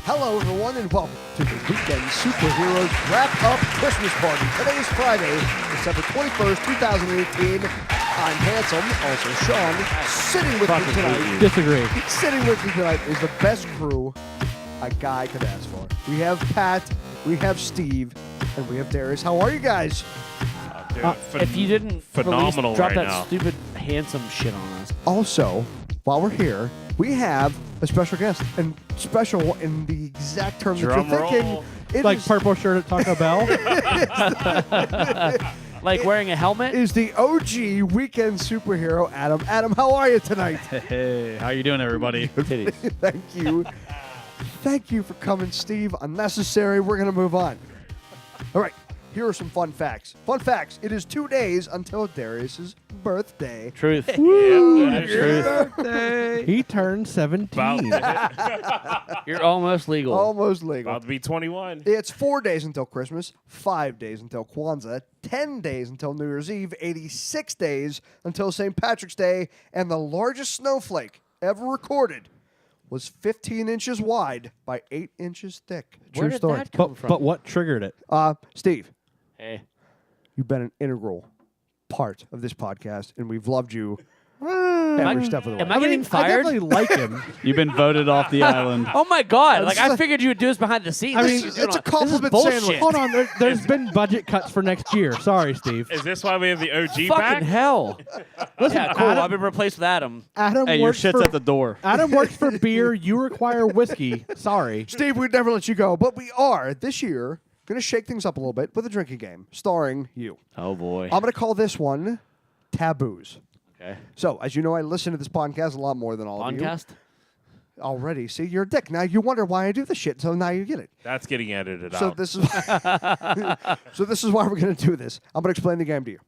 Hello, everyone, and welcome to the Weekend Superheroes Wrap-Up Christmas Party. Today is Friday, December 21st, 2018. I'm Handsome, also Sean. Sitting with me tonight. Disagree. Sitting with me tonight is the best crew a guy could ask for. We have Pat, we have Steve, and we have Darius. How are you guys? If you didn't phenomenal drop right that now. stupid handsome shit on us. Also, while we're here, we have a special guest, and special in the exact term Drum that you're thinking. roll. It Like is- purple shirt at Taco Bell. Like wearing a helmet? is the OG weekend superhero, Adam. Adam, how are you tonight? Hey, how you doing, everybody? Titties. Thank you. Thank you for coming, Steve. Unnecessary. We're going to move on. All right. Here are some fun facts. Fun facts. It is 2 days until Darius's birthday. Truth. Birthday. He turned 17. You're almost legal. Almost legal. About to be 21. It's 4 days until Christmas, 5 days until Kwanzaa, 10 days until New Year's Eve, 86 days until St. Patrick's Day, and the largest snowflake ever recorded was 15 inches wide by 8 inches thick. Where True did story. that come from? But what triggered it? Steve, Hey. you've been an integral part of this podcast, and we've loved you every step of the way. Am I getting I fired? definitely like him. You've been voted off the island. Oh my god! Like It's I figured you would do this behind the scenes. I This mean, is it's doing a this is compliment bullshit. sandwich. Hold on. There's been budget cuts for next year. Sorry, Steve. Is this why we have the OG Fucking back? hell! Listen, Yeah, cool. Adam, I've been replaced with Adam. Adam Hey, your works shit's for, at the door. Adam works for beer. You require whiskey. Sorry. Steve, we'd never let you go, but we are, this year, going to shake things up a little bit with a drinking game starring you. Oh boy. I'm going to call this one Taboos. Okay. So, as you know, I listen to this podcast a lot more than all of you. Podcast. Already. See, you're a dick. Now you wonder why I do this shit, so now you get it. That's getting edited So out. this is so this is why we're going to do this. I'm going to explain the game to you.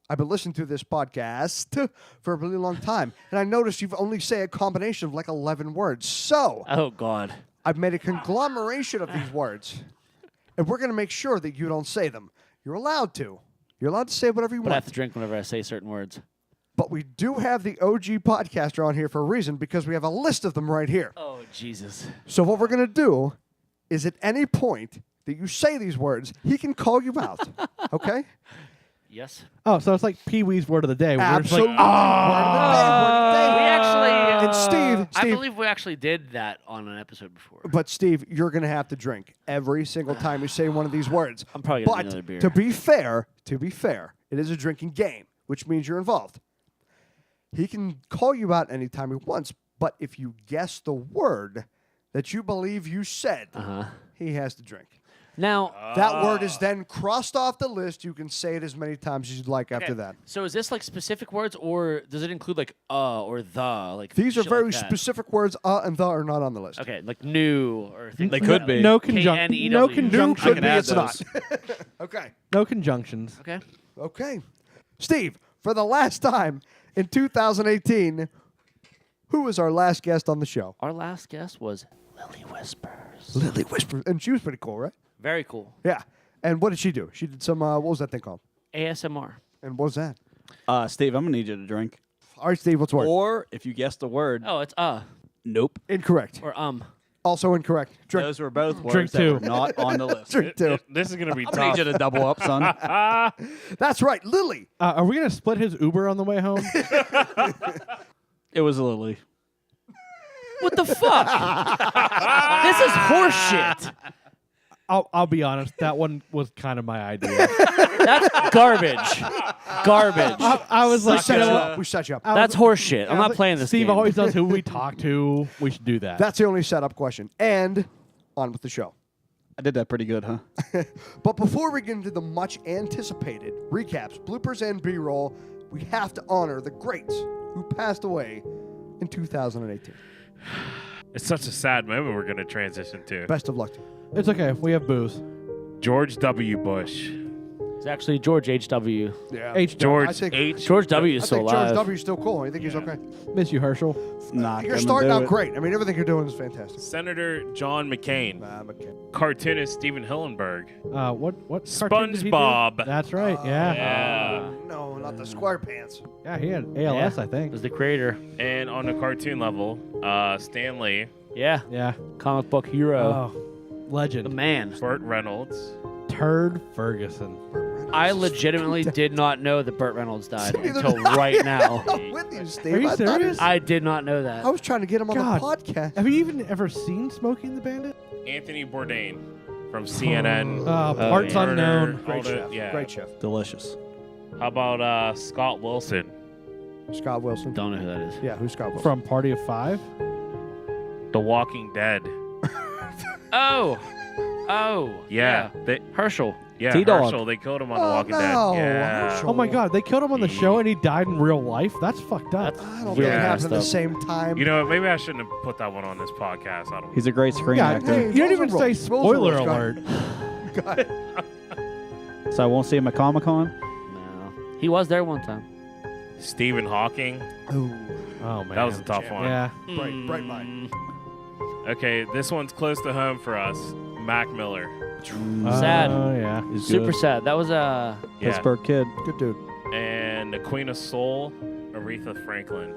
I've been listening to this podcast for a really long time, and I noticed you've only say a combination of like 11 words. So Oh god. I've made a conglomeration of these words, and we're going to make sure that you don't say them. You're allowed to. You're allowed to say whatever you But I have want. to drink whenever I say certain words. But we do have the OG podcaster on here for a reason because we have a list of them right here. Oh Jesus. So what we're going to do is at any point that you say these words, he can call you out. Okay? Yes. Oh, so it's like Pee Wee's word of the day. We're just Absolutely. like, Word of the day, word of the day. We actually. And Steve, I believe we actually did that on an episode before. But Steve, you're going to have to drink every single time you say one of these words. I'm probably gonna need But another beer. to be fair, it is a drinking game, which means you're involved. He can call you out anytime he wants, but if you guess the word that you believe you said, he has to drink. Now. That word is then crossed off the list. You can say it as many times as you'd like after that. So is this like specific words, or does it include like or the like? These are shit very like that? specific words. And the are not on the list. Okay, like new or things They like could that. be. no, K-N-E-W. no New conjunctions. could can be. add It's not. Okay. No conjunctions. Okay. Okay. Steve, for the last time in 2018, who was our last guest on the show? Our last guest was Lily Whispers. Lily Whisper. And she was pretty cool, right? Very cool. Yeah. And what did she do? She did some, what was that thing called? ASMR. And what was that? Steve, I'm going to need you to drink. All right, Steve, what's the word? Or, if you guessed the word, Oh, it's nope. Incorrect. or Also incorrect. Drink. Those were both words Drink that two. were not on the list. Drink two. This is going to be I'm going to tough. need you to double up, son. That's right. Lily. Are we going to split his Uber on the way home? It was Lily. what the fuck? This is horseshit. I'll be honest. That one was kind of my idea. That's garbage. Garbage. I was We like, set you you know up. what? We set you up. That's horseshit. I'm I was not like, playing this Steve game. always knows who we talk to. We should do that. That's the only setup question. And on with the show. I did that pretty good, huh? But before we get into the much anticipated recaps, bloopers, and B-roll, we have to honor the greats who passed away in 2018. It's such a sad moment we're going to transition to. Best of luck to you. It's okay. We have booze. George W. Bush. It's actually George H.W. Yeah. H. George I think- H. George W. is I still think alive. George W. is still cool. I think he's okay. Miss you, Herschel. Not You're gonna starting do out it. great. I mean, everything you're doing is fantastic. Senator John McCain. Okay. Cartoonist Stephen Hillenburg. What cartoon did he do? SpongeBob. That's right. Yeah. Yeah. No, not the SquarePants. Yeah, he had ALS, Yeah. I think. Was the creator. And on a cartoon level, Stan Lee Yeah. Yeah. Comic book hero. Oh, The legend. man. Burt Reynolds. Turd Ferguson. I legitimately did not know that Burt Reynolds died Neither until did I. right now. I'm with you, Steve. Are you I thought it serious? was- I did not know that. I was trying to get him on God. the podcast. Have you even ever seen Smokey and the Bandit? Anthony Bourdain from CNN. Parts Turner, unknown. all Great the- chef. Yeah. Great chef. Delicious. How about Scott Wilson? Scott Wilson. Don't know who that is. Yeah, who's Scott Wilson? From Party of Five? The Walking Dead. Oh. Yeah. They, Herschel. yeah, T-Dog. Herschel. They killed him on The Oh, Walking no. Dead. Yeah. Herschel. Oh my god, they killed him on the show and he died in real life? That's fucked up. That's I don't think weird it happened messed at the up. same time. You know, maybe I shouldn't have put that one on this podcast. I don't. He's a great screen Yeah, actor. hey, you didn't even Rules say are rules. spoiler Rules are alert. God. So I won't see him at Comic-Con? No. He was there one time. Stephen Hawking. Ooh. Oh man. That was a tough one. Yeah. Bright mind. Okay, this one's close to home for us. Mac Miller. Sad. Oh yeah. He's Super good. sad. That was Yeah. Pittsburgh kid. Good dude. And the Queen of Soul, Aretha Franklin.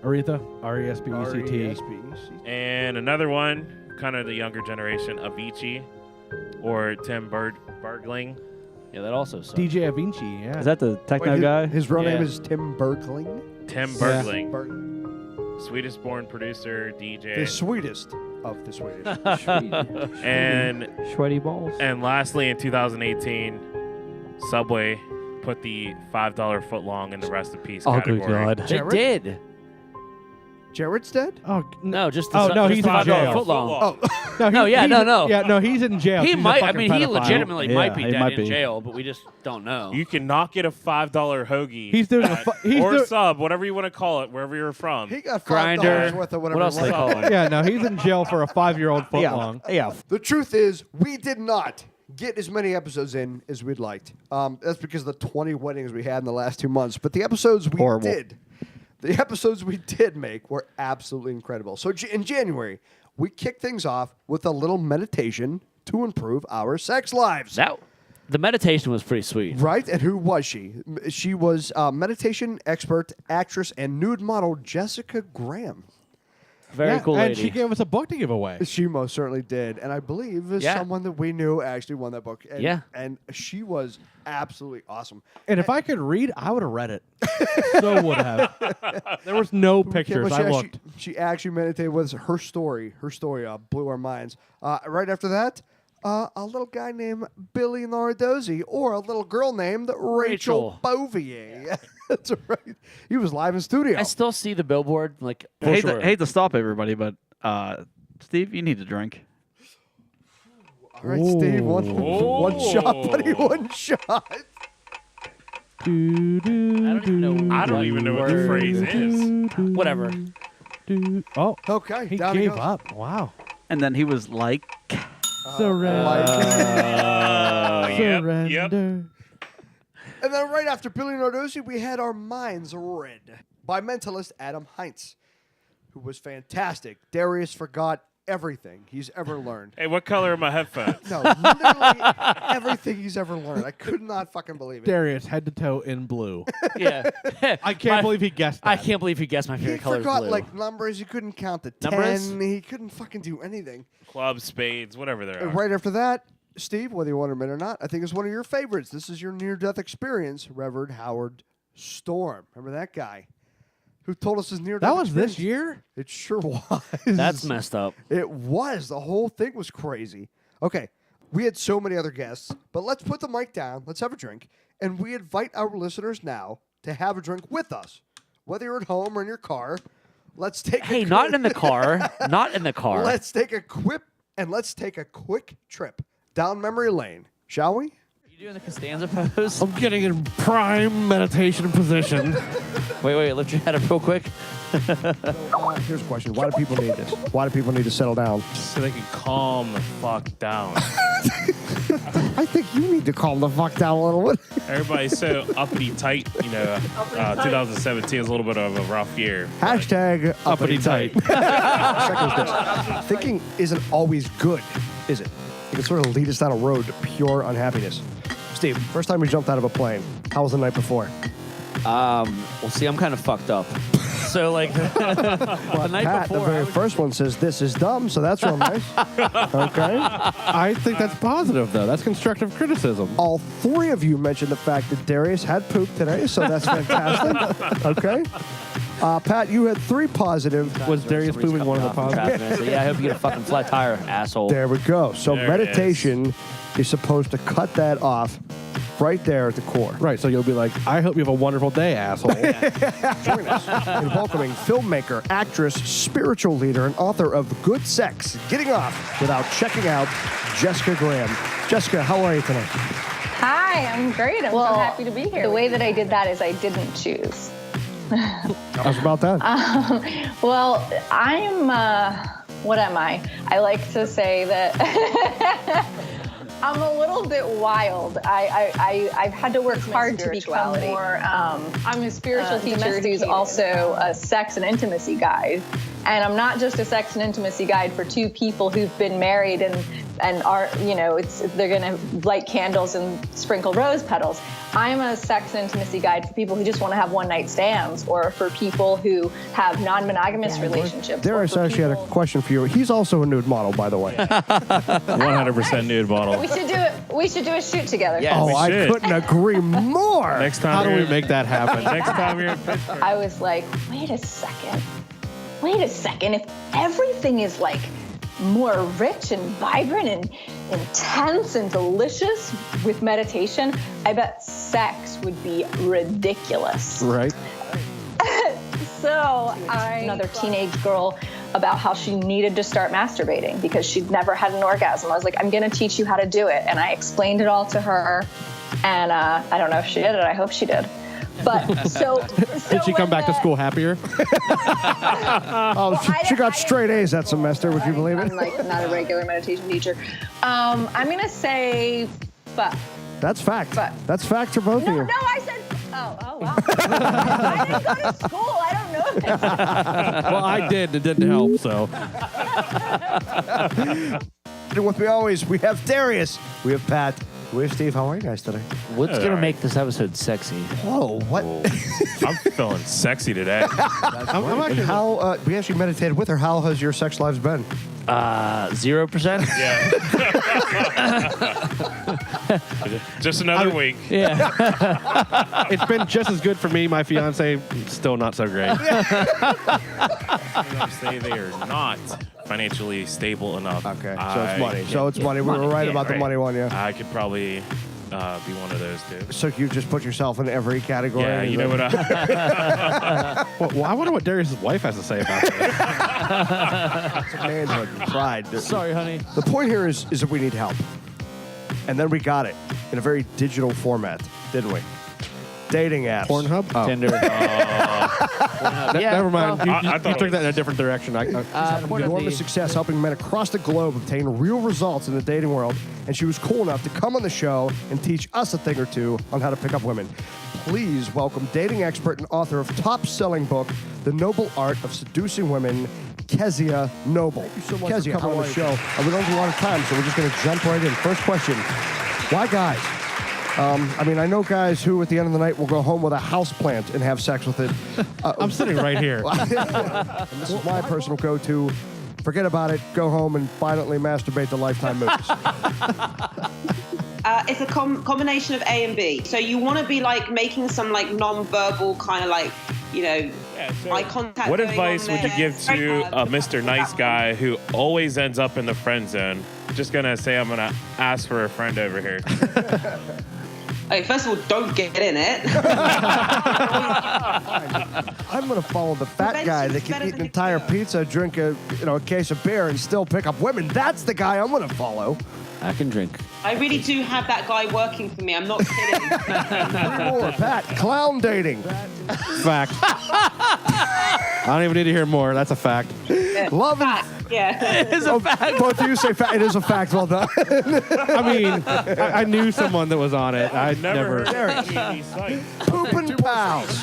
Aretha. R-E-S-P-E-C-T. R-E-S-P-E-C-T. And another one, kind of the younger generation, Avicii or Tim Bergling. Yeah, that also sucked. DJ Avicii, yeah. Is that the techno Wait, guy? His real name Yeah. is Tim Bergling. Tim Yeah. Bergling. Bergling. Swedish born producer, DJ. The sweetest of the Swedish. And Sweaty balls. and lastly, in 2018, Subway put the $5 footlong in the rest in peace Oh, category. good God. They Jared? did. Jared's dead? Oh, No, just the Oh, no, just he's the in $5 jail. footlong. Oh, No, yeah, no. Yeah, no, he's in jail. He He's a might. I fucking mean, he pedophile. legitimately Yeah, might be he dead might in be. jail, but we just don't know. You cannot get a $5 hoagie. He's doing a at- he's or doing- sub, whatever you want to call it, wherever you're from. he got Grinder. $5 worth of whatever. What else he do they wanted. call it? Yeah, no, he's in jail for a 5-year-old Yeah. footlong. Yeah. The truth is, we did not get as many episodes in as we'd liked. That's because of the 20 weddings we had in the last 2 months. But the episodes we Horrible. did make were absolutely incredible. So in January, we kicked things off with a little meditation to improve our sex lives. The meditation was pretty sweet. Right? And who was she? She was meditation expert, actress, and nude model Jessica Graham. Very Yeah, cool and lady. she gave us a book to give away. She most certainly did. And I believe Yeah. someone that we knew actually won that book. And, Yeah. And she was absolutely awesome. And if I could read, I would have read it. So would have. There was no pictures. Well, I looked. She actually meditated with her story. Her story blew our minds. Right after that, a little guy named Billy Nardozzi, or a little girl named Rachel Bouvier. That's right. He was live in studio. I still see the billboard, like, for Hate, sure. hate to stop everybody, but Steve, you need to drink. All right, Steve, one shot, buddy, Oh. one shot. I don't even know. I don't even know what the phrase is. Whatever. Oh, Okay, he down gave goes. up. Wow. And then he was like, Surrender. Yep. Surrender. And then right after Billy Nardozzi, we had our minds read by mentalist Adam Heinz, who was fantastic. Darius forgot everything he's ever learned. Hey, what color are my headphones? No, literally everything he's ever learned. I could not fucking believe it. Darius head to toe in blue. Yeah. I can't believe he guessed that. I can't believe he guessed my He favorite color. forgot blue. like numbers. He couldn't count to Numbers? 10. He couldn't fucking do anything. Clubs, spades, whatever they are. And right after that, Steve, whether you want to admit or not, I think it's one of your favorites. This is your near-death experience, Reverend Howard Storm. Remember that guy who told us his near-death That was this experience? year? It sure was. That's messed up. It was. The whole thing was crazy. Okay, we had so many other guests, but let's put the mic down. Let's have a drink. And we invite our listeners now to have a drink with us. Whether you're at home or in your car, let's take Hey, a not in the car. Not in the car. Let's take a quick trip down memory lane, shall we? You doing the Costanza pose? I'm getting in prime meditation position. Wait, lift your head up real quick. Here's a question. Why do people need this? Why do people need to settle down? So they can calm the fuck down. I think you need to calm the fuck down a little bit. Everybody's so uppity tight, 2017 is a little bit of a rough year. Hashtag Uppity tight. Second is this. Thinking isn't always good, is it? It can sort of lead us down a road to pure unhappiness. Steve, first time we jumped out of a plane, how was the night before? Well, see, I'm kind of fucked up. So like the night Pat, before, the very first one says this is dumb, so that's real nice. Okay. I think that's positive, though. That's constructive criticism. All three of you mentioned the fact that Darius had poop today, so that's fantastic. Okay. Pat, you had 3 positive. Was Darius pooping one of the positives? So, yeah, I hope you get a fucking flat tire, asshole. There we go. So There it meditation is supposed to cut that off right there at the core. Right, so you'll be like, I hope you have a wonderful day, asshole. Join us in welcoming filmmaker, actress, spiritual leader, and author of Good Sex, Getting Off Without Checking Out, Jessica Graham. Jessica, how are you tonight? Hi, I'm great. I'm so happy to be here. The way that I did that is I didn't choose. How's about that? Well, I'm, what am I? I like to say that I'm a little bit wild. I've had to work hard to become more, I'm a spiritual teacher who's also a sex and intimacy guide. And I'm not just a sex and intimacy guide for 2 people who've been married and are, you know, they're going to light candles and sprinkle rose petals. I'm a sex and intimacy guide for people who just want to have one-night stands, or for people who have non-monogamous relationships. Darius actually had a question for you. He's also a nude model, by the way. 100% nude bottle. We should do a shoot together. Yeah. Oh, I should. couldn't agree more. Next time How do you're- we make that happen? Next time you're in Pittsburgh. I was like, wait a second. If everything is like more rich and vibrant and intense and delicious with meditation, I bet sex would be ridiculous. Right. So another teenage girl about how she needed to start masturbating because she'd never had an orgasm. I was like, I'm going to teach you how to do it. And I explained it all to her. And I don't know if she did it. I hope she did. But so Did she come back to school happier? She got straight A's that semester. Would you believe it? I'm like not a regular meditation teacher. I'm going to say fuck. That's fact. But- That's fact for both of you. No, I said, oh, wow. I didn't go to school. I don't know this. Well, I did. It didn't help, so. And with me always, we have Darius, we have Pat, we have Steve. How are you guys today? What's gonna make this episode sexy? Whoa, what? I'm feeling sexy today. I'm And actually, how, we actually meditated with her. How has your sex lives been? 0%. Yeah. Just another week. Yeah. it's been just as good for me. My fiance, still not so great. I say they are not financially stable enough. Okay, so it's money. So it's money. We were right about the money one, yeah. I could probably be one of those two. So you just put yourself in every category. Yeah, you know what Well, I wonder what Darius' wife has to say about this. It's manhood and pride. Sorry, honey. The point here is that we need help. And then we got it in a very digital format, didn't we? Dating apps. Pornhub? Oh. Tinder. Never mind. You, I you thought took it that in a different direction. Enormous success helping men across the globe obtain real results in the dating world, and she was cool enough to come on the show and teach us a thing or two on how to pick up women. Please welcome dating expert and author of top-selling book, The Noble Art of Seducing Women, Kezia Noble. Thank you so much for coming on the show. We don't have a lot of time, so we're just going to jump right in. First question, why guys? I mean, I know guys who at the end of the night will go home with a house plant and have sex with it. I'm sitting right here. And this is my personal go-to. Forget about it. Go home and violently masturbate to Lifetime movies. It's a combination of A and B. So you want to be like making some like non-verbal kind of like, you know, eye contact. What going advice on would you there. give to a Mr. Nice Guy who always ends up in the friend zone? Just gonna say I'm gonna ask for a friend over here. Okay, first of all, don't get in it. I'm going to follow the fat guy that can eat an entire pizza, drink a case of beer, and still pick up women. That's the guy I'm going to follow. I can drink. I really do have that guy working for me. I'm not kidding. Three more. Pat, clown dating. Fact. I don't even need to hear more. That's a fact. Love and... Yeah. It's a fact. Both of you say fact. It is a fact. Well done. I mean, I knew someone that was on it. I never. Poopin' pals.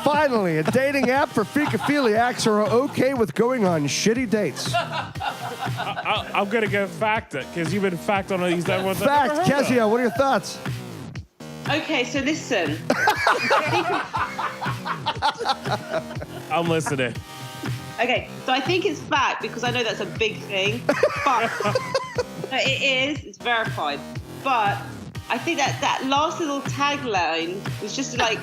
Finally, a dating app for fecophiliacs who are okay with going on shitty dates. I'm gonna go fact it because you've been fact on all these other ones. Fact, Kezia, what are your thoughts? Okay, so listen. I'm listening. Okay, so I think it's fact because I know that's a big thing. But no, it is. It's verified. But I think that last little tagline was just like,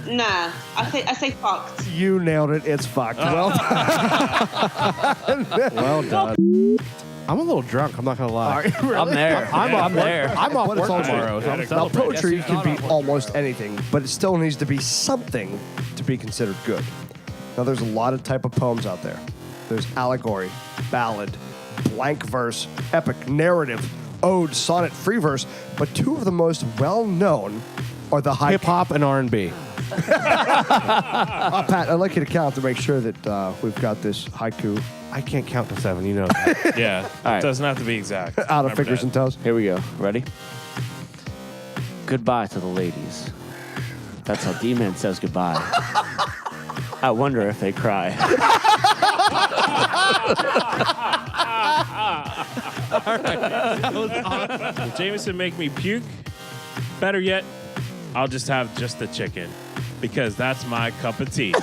nah. I say fucked. You nailed it. It's fucked. Well done. Well done. I'm a little drunk. I'm not gonna lie. I'm there. I'm there. I'm off But it's work all tomorrow. So I'm Now, celebrating. poetry can be almost anything, but it still needs to be something to be considered good. Now, there's a lot of type of poems out there. There's allegory, ballad, blank verse, epic, narrative, ode, sonnet, free verse, but two of the most well-known are the Hip hop and R&B. Pat, I'd like you to count to make sure that we've got this haiku I can't count to 7. You know that. Yeah. All right. It doesn't have to be exact. out of Remember fingers that. and toes. Here we go. Ready? Goodbye to the ladies. That's how D-Man says goodbye. I wonder if they cry. Will Jameson make me puke? Better yet, I'll just have just the chicken because that's my cup of tea.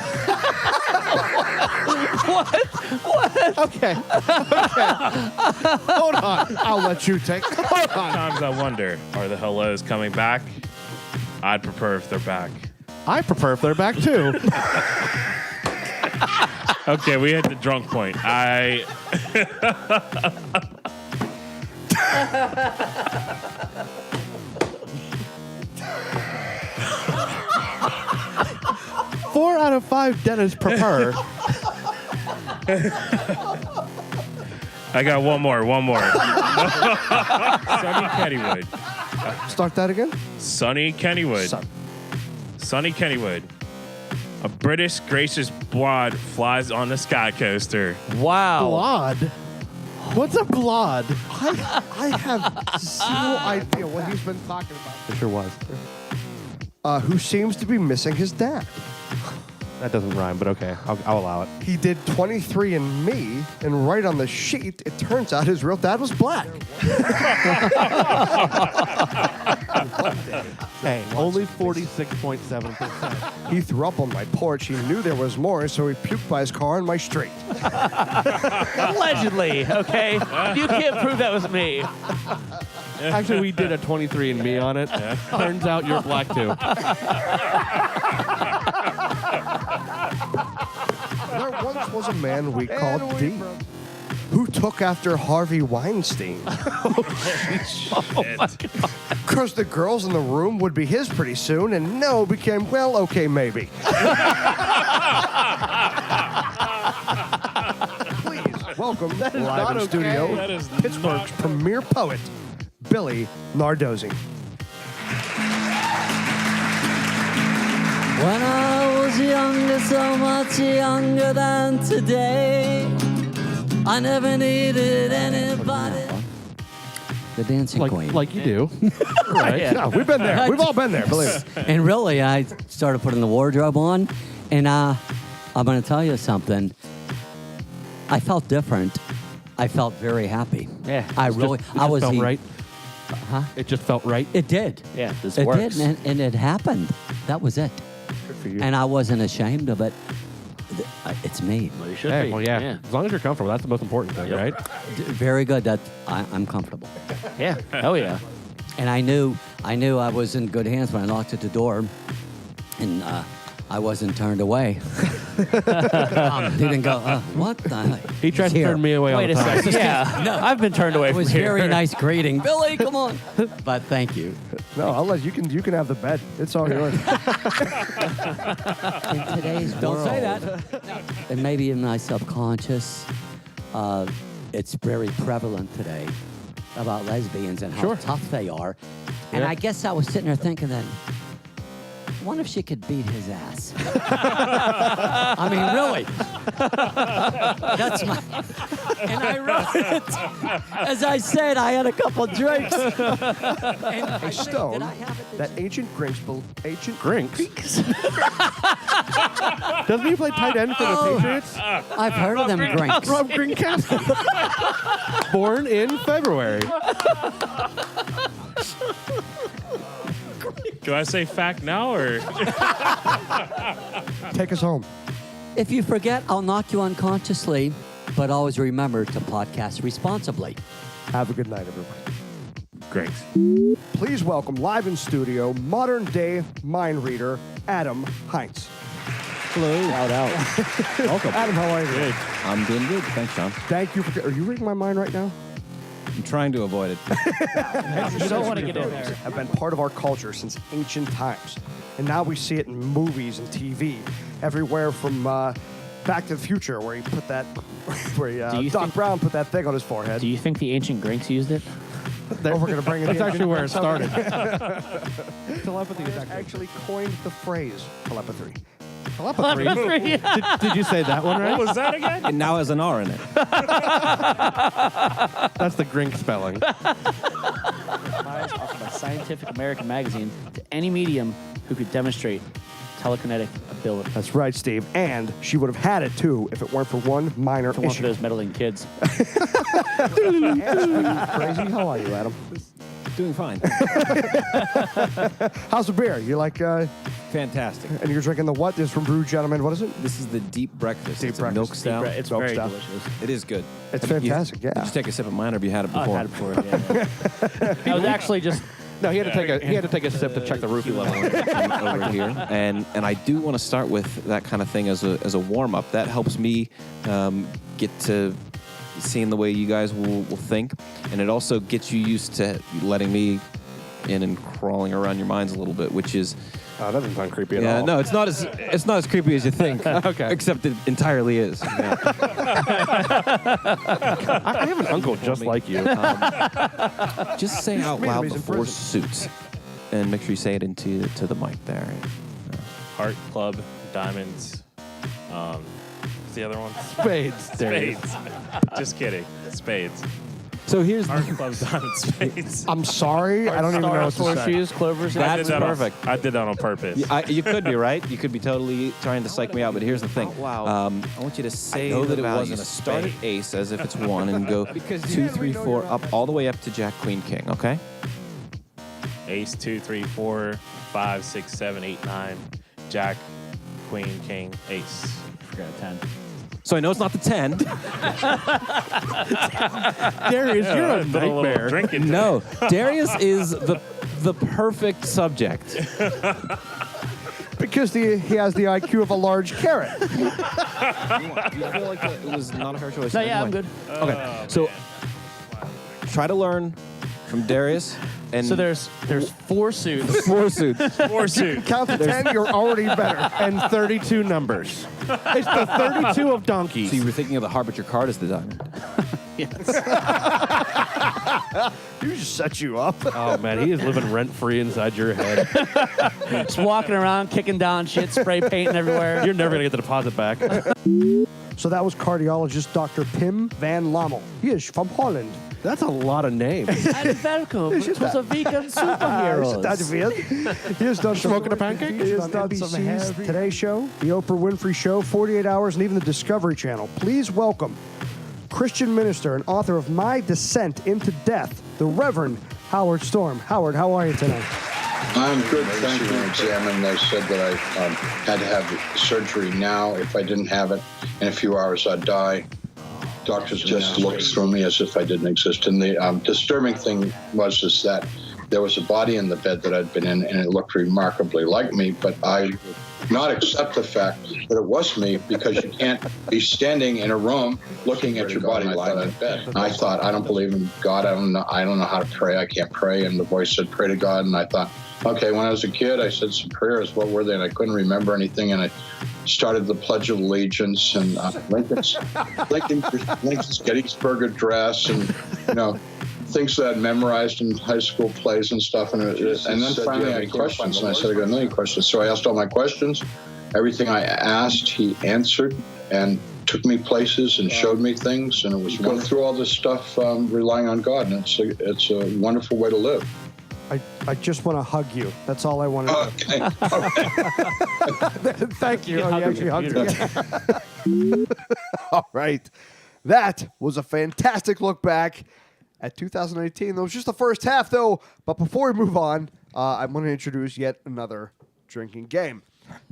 Okay. Hold on. I'll let you take. Hold on. Sometimes I wonder, are the hellos coming back? I'd prefer if they're back. I prefer if they're back too. Okay, we hit the drunk point. Four out of 5 dentists prefer. I got one more. Sonny Kennywood. Start that again. Sonny Kennywood. Sonny Kennywood. A British gracious blonde flies on the sky coaster. Wow. Blod. What's a blod? I have zero idea what he's been talking about. It sure was. Who seems to be missing his dad. That doesn't rhyme, but okay. I'll allow it. He did 23andMe, and right on the sheet, it turns out his real dad was black. Hey, only 46.7%. He threw up on my porch. He knew there was more, so he puked by his car on my street. Allegedly, okay? You can't prove that was me. Actually, we did a 23andMe on it. Turns out you're black too. There once was a man we called D, who took after Harvey Weinstein. Because the girls in the room would be his pretty soon, and no became, well, okay, maybe. Please welcome live not in okay. studio, That is Pittsburgh's not- premier poet, Billy Nardozzi. When I was younger, so much younger than today, I never needed anybody. The dancing queen. Like you do. right? Yeah, we've been there. We've all been there, believe it. And really, I started putting the wardrobe on, and I'm going to tell you something. I felt different. I felt very happy. Yeah. I It really, just I was felt the- right. It just felt right. It did. Yeah, this It works. did, and it happened. That was it. Good for you. And I wasn't ashamed of it. It's me. Well, you should Hey, be. well, yeah. As long as you're comfortable, that's the most important thing, right? Very good. That I'm comfortable. Yeah. Hell yeah. And I knew I was in good hands when I knocked at the door, and I wasn't turned away. He didn't go, what the? He tries to Here. turn me away all Wait the a time. second. Yeah. No. I've been turned away It from was here. very nice greeting, Billy. Come on. But thank you. No, I'll let you can have the bed. It's all yours. In today's Don't say that. And maybe in my subconscious, it's very prevalent today about lesbians and how Sure. tough they are. And Yeah. I guess I was sitting there thinking that, what if she could beat his ass? I mean, really. That's my. And I wrote it. As I said, I had a couple drinks. And Hey, Stone, did I have it? that ancient Grinks, Grinks. Doesn't he play tight end for the Patriots? I've heard of them drinks. Rob Gronkowski. Born in February. Do I say fact now or? Take us home. If you forget, I'll knock you unconsciously, but always remember to podcast responsibly. Have a good night, everybody. Greg's. Please welcome live in studio, modern day mind reader, Adam Heinz. Hello. Shout out. Welcome. Adam, how are you? Good. I'm doing good. Thanks, Sean. Thank you for. Are you reading my mind right now? I'm trying to avoid it. You don't want to get in there. Have been part of our culture since ancient times, and now we see it in movies and TV, everywhere from Back to the Future, where he put that, Doc Brown put that thing on his forehead. Do you think the ancient Greeks used it? We're going to bring it. That's actually where it started. Telepathy is actually coined the phrase telepathy. Telepathy. did you say that one right? What was that again? It now has an R in it. That's the Grink spelling. Prize offered by Scientific American magazine to any medium who could demonstrate telekinetic ability. That's right, Steve. And she would have had it too if it weren't for one minor For one for issue. those meddling kids. Crazy. How are you, Adam? Doing fine. How's the beer? You like? Fantastic. And you're drinking the what? This is from Brew Gentlemen. What is it? This is the deep breakfast. Deep it's breakfast. a milk stout. It's Milk very stout. delicious. It is good. It's Have you- fantastic, yeah. Did you take a sip of mine, or have you had it Oh, before? I've had it before. Yeah. I was actually just. No, he had to take a sip to check the roofie level. over here, and I do want to start with that kind of thing as a warm up. That helps me get to seeing the way you guys will think, and it also gets you used to letting me in and crawling around your minds a little bit, which is. Oh, that doesn't sound creepy at Yeah, all. no, it's not as creepy as you think. Okay. Except it entirely is. Yeah. I have an uncle just like you. Just say out Wait, loud he's in before prison. suits, and make sure you say it into the mic there. Heart Club, Diamonds. What's the other one? Spades. Spades. Just kidding. Spades. So here's Heart Club, Diamonds, Spades. I'm sorry. I don't even know what to say. Horseshoes, clovers. I That's did that perfect. I did that on purpose. you could be right. You could be totally trying to psych me out. But here's the thing. wow. I want you to say know that it wasn't a start at ace as if it's one and go 2, 3, 4 up all the way up to Jack, Queen, King. Okay. Ace, 2, 3, 4, 5, 6, 7, 8, 9. Jack, Queen, King, Ace. Forgot 10. So I know it's not the 10. Darius, you're a Put a little nightmare. drink into it. No, Darius is the perfect subject. Because he has the IQ of a large carrot. Do you feel like it was not a fair choice? No, yeah, I'm good. Okay, so try to learn from Darius. And So there's 4 suits. 4 suits. 4 suits. Count to 10, you're already better. And 32 numbers. It's the 32 of donkeys. So you were thinking of the Harbinger card as the diamond. You just set you up. Oh, man, he is living rent-free inside your head. Just walking around, kicking down shit, spray painting everywhere. You're never going to get the deposit back. So that was cardiologist Dr. Pim van Lommel. He is from Holland. That's a lot of names. And welcome to the vegan superheroes. He has done Smoking a pancake? He has done NBC's Today Show, the Oprah Winfrey Show, 48 Hours, and even the Discovery Channel. Please welcome Christian minister and author of My Descent into Death, the Reverend Howard Storm. Howard, how are you tonight? I'm good, thank you. Examined, they said that I had to have surgery now. If I didn't have it in a few hours, I'd die. Doctors just looked through me as if I didn't exist. And the disturbing thing was that there was a body in the bed that I'd been in, and it looked remarkably like me, but I would not accept the fact that it was me, because you can't be standing in a room looking at your body lying in bed. And I thought, I don't believe in God. I don't know how to pray. I can't pray. And the voice said, pray to God. And I thought, okay, when I was a kid, I said some prayers. What were they? And I couldn't remember anything. And I started the Pledge of Allegiance and Lincoln's Gettysburg Address, and things that I'd memorized in high school plays and stuff. And then finally I had questions, and I said, I got a million questions. So I asked all my questions. Everything I asked, he answered and took me places and showed me things. And it was going through all this stuff, relying on God. And it's a wonderful way to live. I just want to hug you. That's all I want to do. Okay. Thank you. Oh, you actually hugged me. All right. That was a fantastic look back at 2018. That was just the first half, though. But before we move on, I'm going to introduce yet another drinking game.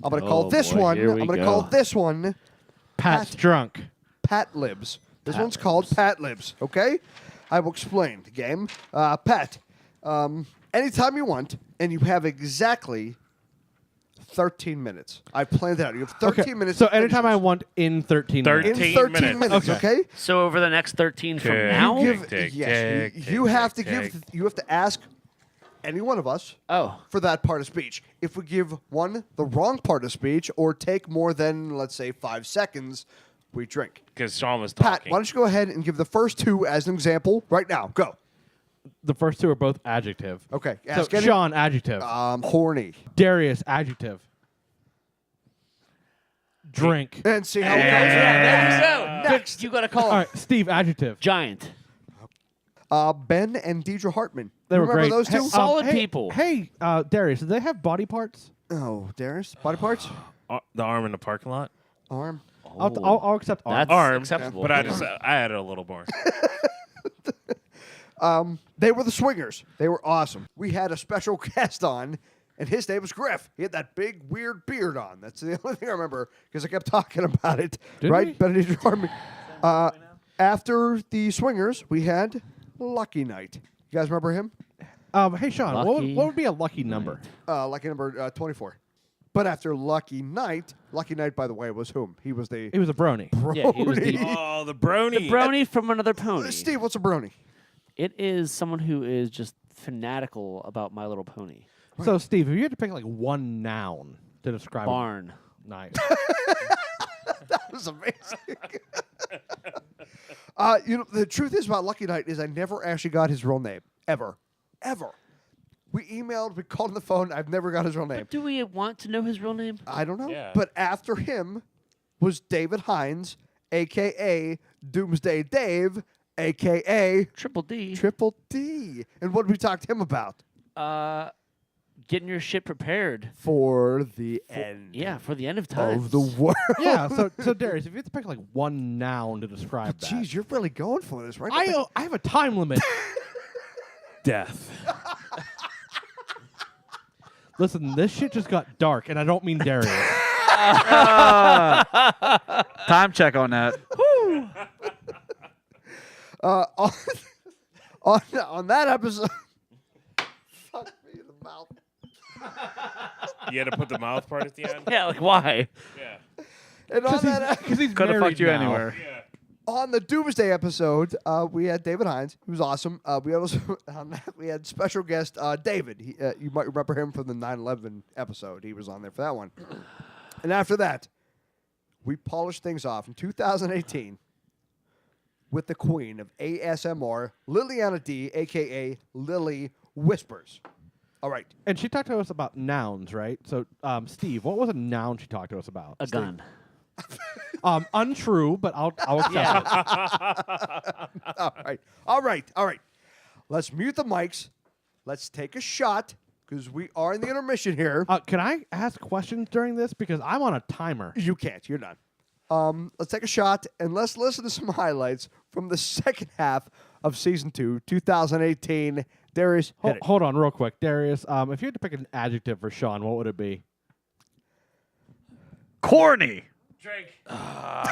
I'm going to call Oh, this boy, one. here I'm we going to go. call this one Pat's drunk. Pat Libs. This one's called Pat Libs. Okay, I will explain the game. Pat, anytime you want, and you have exactly 13 minutes. I planned that out. You have 13 minutes. So to finish anytime I this. want in 13 minutes. In 13 minutes. Okay. So over the next 13 from Okay. now? You give, Tick, yes, tick, you tick, have tick, to tick. give. You have to ask any one of us Oh. for that part of speech. If we give one the wrong part of speech or take more than, let's say, 5 seconds, we drink. Because Sean was Pat, talking. why don't you go ahead and give the first two as an example right now? Go. The first two are both adjective. Okay. So Ask any- Sean, adjective. horny. Darius, adjective. Drink. And see how it There goes. we go. Next. You got to call All him. right, Steve, adjective. Giant. Ben and Deidre Hartman. They You were remember great. those two? Hey, Solid hey, people. Hey, Darius, did they have body parts? Oh, Darius. Body parts? The arm in the parking lot. Arm. I'll accept arm. That's Arm, acceptable. but I added a little more. They were the Swingers. They were awesome. We had a special guest on, and his name was Griff. He had that big, weird beard on. That's the only thing I remember because I kept talking about it. Did right? we? Benedict Hartman. After the Swingers, we had Lucky Night. You guys remember him? Hey, Sean, Lucky what would be a lucky number? Lucky number 24. But after Lucky Night, by the way, was whom? He was the He was a brony. Yeah, he was the Oh, the brony. brony from another pony. Steve, what's a brony? It is someone who is just fanatical about My Little Pony. So, Steve, if you had to pick like one noun to describe Barn. Nice. That was amazing. The truth is about Lucky Night is I never actually got his real name. Ever. We emailed, we called on the phone. I've never got his real name. But do we want to know his real name? I don't know. Yeah. But after him was David Hines, a.k.a. Doomsday Dave, a.k.a. Triple D. Triple D. And what did we talk to him about? Getting your shit prepared. For the end Yeah, for the end of time. of the world. Yeah, so Darius, if you had to pick like one noun to describe that. Jeez, you're really going for this, right? I have a time limit. Death. Listen, this shit just got dark, and I don't mean Darius. Time check on that. On that episode. Fuck me in the mouth. You had to put the mouth part at the end? Yeah, like why? Yeah. And on that Because he's Could have married fucked you now. anywhere. On the Doomsday episode, we had David Hines, who was awesome. We also on that we had special guest David. You might remember him from the 9/11 episode. He was on there for that one. And after that, we polished things off in 2018 with the queen of ASMR, Liliana D, aka Lily Whispers. All right. And she talked to us about nouns, right? So, Steve, what was a noun she talked to us about? A gun. Untrue, but I'll accept it. All right. Let's mute the mics. Let's take a shot because we are in the intermission here. Can I ask questions during this? Because I'm on a timer. You can't. You're done. Let's take a shot and let's listen to some highlights from the second half of season 2, 2018. Darius, hit it. Hold on real quick. Darius, if you had to pick an adjective for Sean, what would it be? Corny. Drink.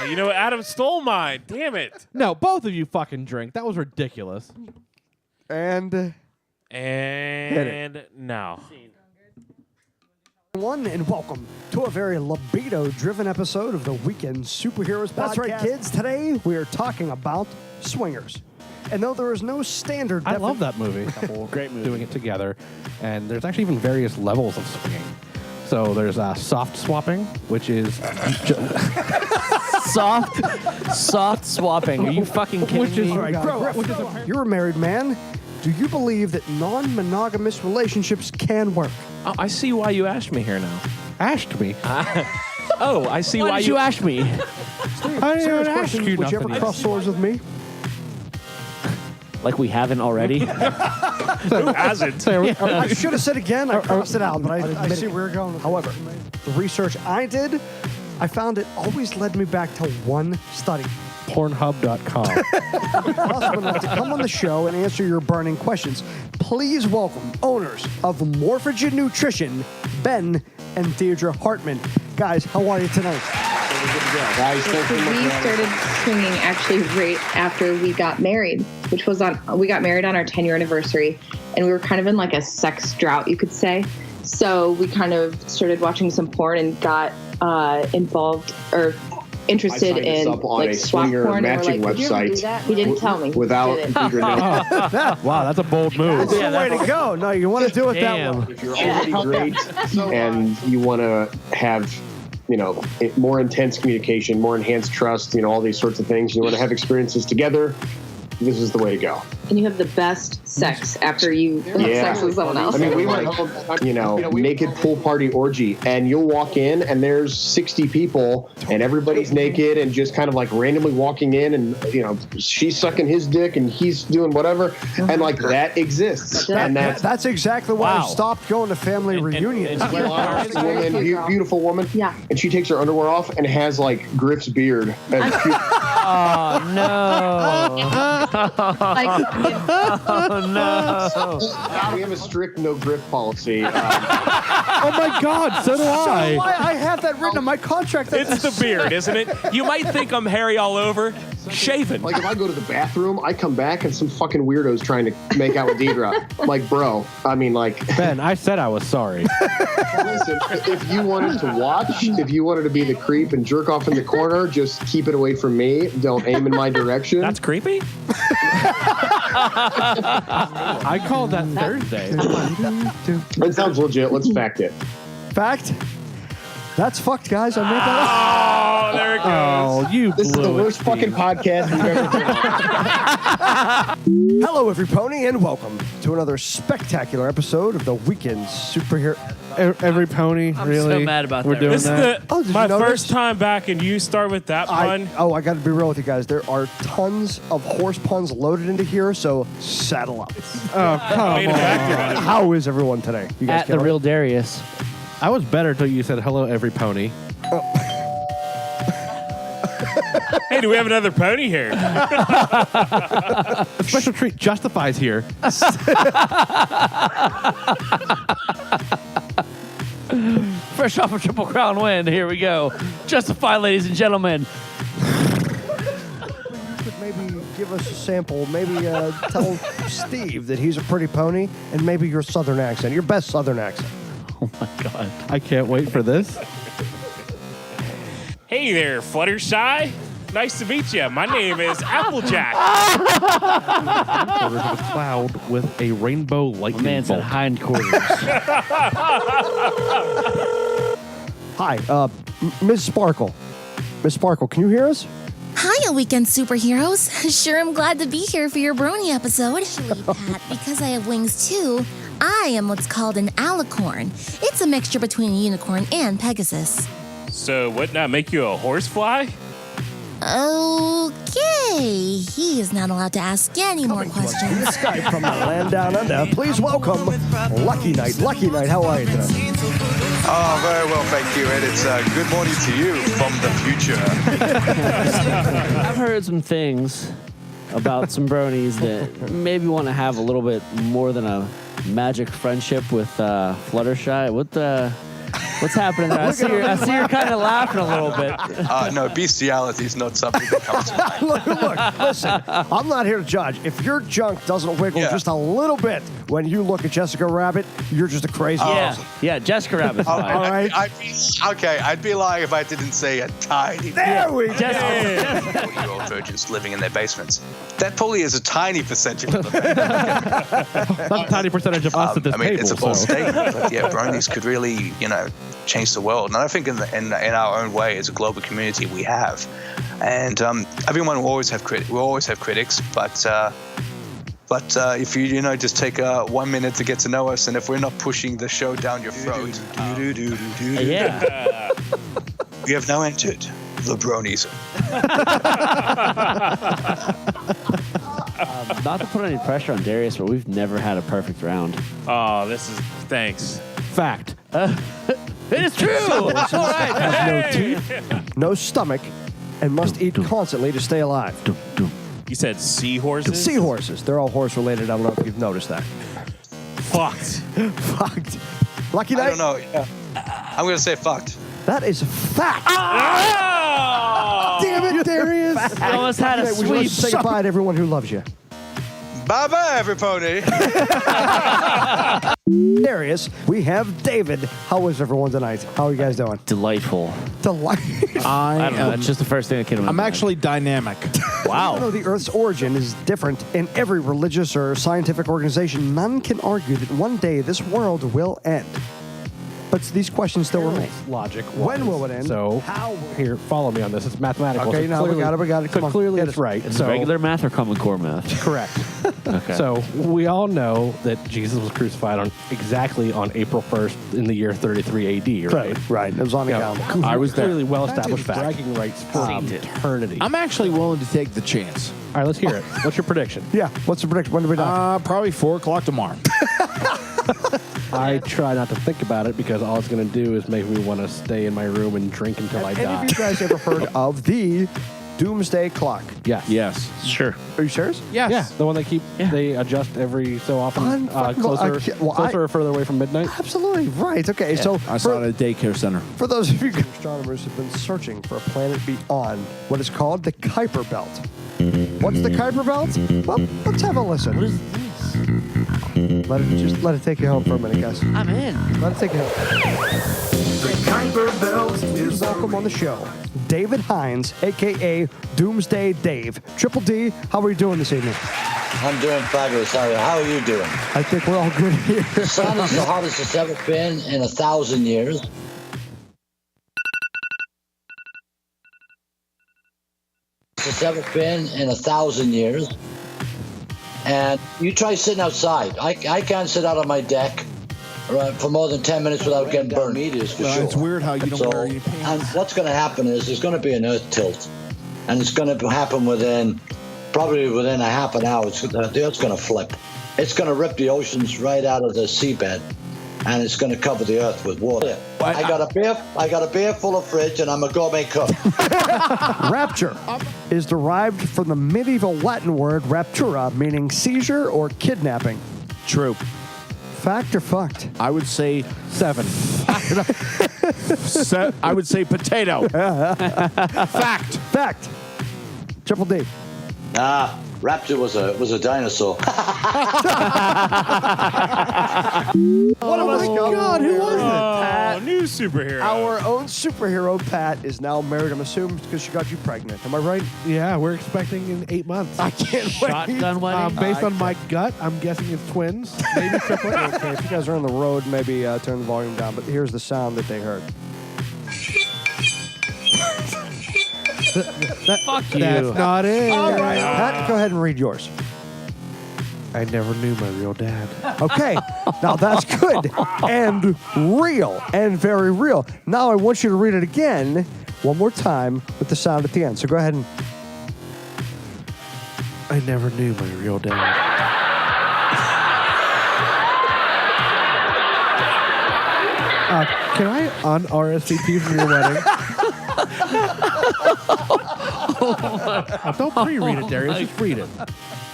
You know, Adam stole mine. Damn it. No, both of you fucking drink. That was ridiculous. And And now. Everyone, and welcome to a very libido-driven episode of the Weekend Superheroes Podcast. That's right, kids. Today we are talking about swingers. And though there is no standard... I love that movie. Great movie. Doing it together. And there's actually even various levels of swinging. So there's soft swapping, which is... Soft swapping. Are you fucking kidding Which is me? Right, you're a married man. Do you believe that non-monogamous relationships can work? Oh, I see why you asked me here now. Asked me. Oh, I see Why why did you ask me? I didn't Serious ask question. you Would you ever nothing. cross swords with me? Like we haven't already? Who hasn't? I should have said again. I crossed it out, but I see where you're going. However, the research I did, I found it always led me back to one study. Pornhub.com. Husband would like to come on the show and answer your burning questions. Please welcome owners of Morphogen Nutrition, Ben and Deirdre Hartman. Guys, how are you tonight? So we started swinging actually right after we got married, which was we got married on our 10-year anniversary, and we were kind of in like a sex drought, you could say. So we kind of started watching some porn and got involved or interested in like swap porn, and we're like, "Would you ever do that?" He didn't tell me. Without Wow, that's a bold move. That's the way to go. No, you want to do it that way. If you're already great and you want to have, more intense communication, more enhanced trust, all these sorts of things, you want to have experiences together, this is the way to go. And you have the best sex after you have sex with someone else. I mean, we went home, naked pool party orgy, and you'll walk in and there's 60 people and everybody's naked and just kind of like randomly walking in, and she's sucking his dick and he's doing whatever, and like that exists. And that's exactly why I stopped going to family reunions. Beautiful woman. Yeah. And she takes her underwear off and has like Griff's beard. Oh no! Oh no! We have a strict no Griff policy. Oh my God! So do I. I have that written in my contract. It's the beard, isn't it? You might think I'm hairy all over. Shaven. Like if I go to the bathroom, I come back and some fucking weirdo's trying to make out with Deidre. Like, bro, I mean, like. Ben, I said I was sorry. Listen, if you wanted to watch, if you wanted to be the creep and jerk off in the corner, just keep it away from me. Don't aim in my direction. That's creepy. I called that Thursday. It sounds legit. Let's fact it. Fact? That's fucked, guys. I made that up. Oh, there it goes. Oh, you This is the blew it, worst fucking Steve. podcast we've ever done. Hello, every pony, and welcome to another spectacular episode of the Weekend Superhero. Every pony, I'm really? so mad about We're that. doing This that. is did my you notice? first time back, and you start with that pun. I got to be real with you guys. There are tons of horse puns loaded into here, so saddle up. Oh, come Made a on. factor out of it. How is everyone today? You guys At the killing real Darius. I was better till you said hello, every pony. Hey, do we have another pony here? A special treat justifies here. Fresh off a Triple Crown win. Here we go. Justify, ladies and gentlemen. Maybe give us a sample. Maybe tell Steve that he's a pretty pony, and maybe your southern accent, your best southern accent. Oh my God. I can't wait for this. Hey there, Fluttershy. Nice to meet you. My name is Applejack. There was a cloud with a rainbow lightning Man's at bolt. hindquarters. Hi, Ms. Sparkle. Ms. Sparkle, can you hear us? Hiya, Weekend Superheroes. Sure, I'm glad to be here for your Brony episode. Actually, Pat, because I have wings too, I am what's called an alicorn. It's a mixture between a unicorn and Pegasus. So, wouldn't that make you a horsefly? Okay, he is not allowed to ask any more questions. Skype from the land down under. Please welcome Lucky Knight. Lucky Knight, how are you today? Oh, very well, thank you. And it's good morning to you from the future. I've heard some things about some bronies that maybe want to have a little bit more than a magic friendship with Fluttershy. What's happening there? I see you're kind of laughing a little bit. No, bestiality is not something that comes to mind. Look, listen, I'm not here to judge. If your junk doesn't wiggle just a little bit when you look at Jessica Rabbit, you're just a crazy person. Yeah, Jessica Rabbit's fine. All right. I'd be lying if I didn't say a tiny. There we go. 40-year-old virgins living in their basements. That probably is a tiny percentage of them. That's a tiny percentage of us at this I mean, table. it's a bold so. statement, but yeah, bronies could really, change the world. And I think in our own way, as a global community, we have. And everyone will always have critics. We'll always have critics, but if you just take 1 minute to get to know us, and if we're not pushing the show down your throat, yeah, we have now entered the bronies. Not to put any pressure on Darius, but we've never had a perfect round. Oh, thanks. Fact. It is true. All right. Has no teeth, no stomach, and must eat constantly to stay alive? You said seahorses? Seahorses. They're all horse related. I don't know if you've noticed that. Fucked. Fucked. Lucky Knight? I don't know. Yeah. I'm going to say fucked. That is a fact. Oh! Damn it, Darius. You almost had a Lucky Knight, would you like to say sweep. goodbye to everyone who loves you? Bye-bye, everybody. Darius, we have David. How was everyone tonight? How are you guys doing? Delightful. Delightful. I don't know. That's just the first thing that came to my I'm mind. actually dynamic. Wow. Even though the Earth's origin is different in every religious or scientific organization, none can argue that one day this world will end. But these questions still remain. Logic. When will it end? So, How? Here, follow me on this. It's mathematical. Okay, so now we clearly- got it. So Come on, clearly get it's it. right. Is So, it regular math or Common Core math? correct. Okay. So we all know that Jesus was crucified on April 1st in the year 33 AD, right? Right. It was on the calendar. I was there. clearly well-established That is fact. bragging rights for eternity. I'm actually willing to take the chance. All right, let's hear it. What's your prediction? Yeah. What's the prediction? When do we die? Probably 4 o'clock tomorrow. I try not to think about it because all it's going to do is make me want to stay in my room and drink until I Have any die. of you guys ever heard of the Doomsday Clock? Yes. Yes. Sure. Are you serious? Yes. Yeah, the one they adjust every so often, closer or further away from midnight. Absolutely right. Okay, so I saw it at a daycare center. for those of you astronomers who've been searching for a planet beyond what is called the Kuiper Belt. What's the Kuiper Belt? Well, let's have a listen. What is this? Let it take you home for a minute, guys. I'm in. Let it take you home. The Kuiper Belt is welcome on the show, David Hines, a.k.a. Doomsday Dave. Triple D, how are you doing this evening? I'm doing fabulous. How are you doing? I think we're all good here. The sun is the hottest it's ever been in 1,000 years. It's ever been in 1,000 years. And you try sitting outside. I can't sit out on my deck for more than 10 minutes without getting burned. Meters for sure. It's weird how you don't wear any pants. And what's going to happen is there's going to be an earth tilt. And it's going to happen probably within a half an hour. The earth's going to flip. It's going to rip the oceans right out of the seabed. And it's going to cover the earth with water. I got a beer full of fridge, and I'm a gourmet cook. Rapture is derived from the medieval Latin word raptura, meaning seizure or kidnapping. True. Fact or fucked? I would say 7. I would say potato. Fact. Fact. Triple D. Rapture was a dinosaur. Oh my God, who was it? Oh, new superhero. Our own superhero, Pat, is now married, I'm assuming, because she got you pregnant. Am I right? Yeah, we're expecting in 8 months. I can't wait. Shotgun wedding? Based on my gut, I'm guessing it's twins. Maybe triplets. Okay, if you guys are on the road, maybe turn the volume down, but here's the sound that they heard. Fuck you. That's not it. All right, Pat, go ahead and read yours. I never knew my real dad. Okay, now that's good and real and very real. Now I want you to read it again one more time with the sound at the end. So go ahead and. I never knew my real dad. Can I un-RSVP from your wedding? Don't pre-read it, Darius. Just read it.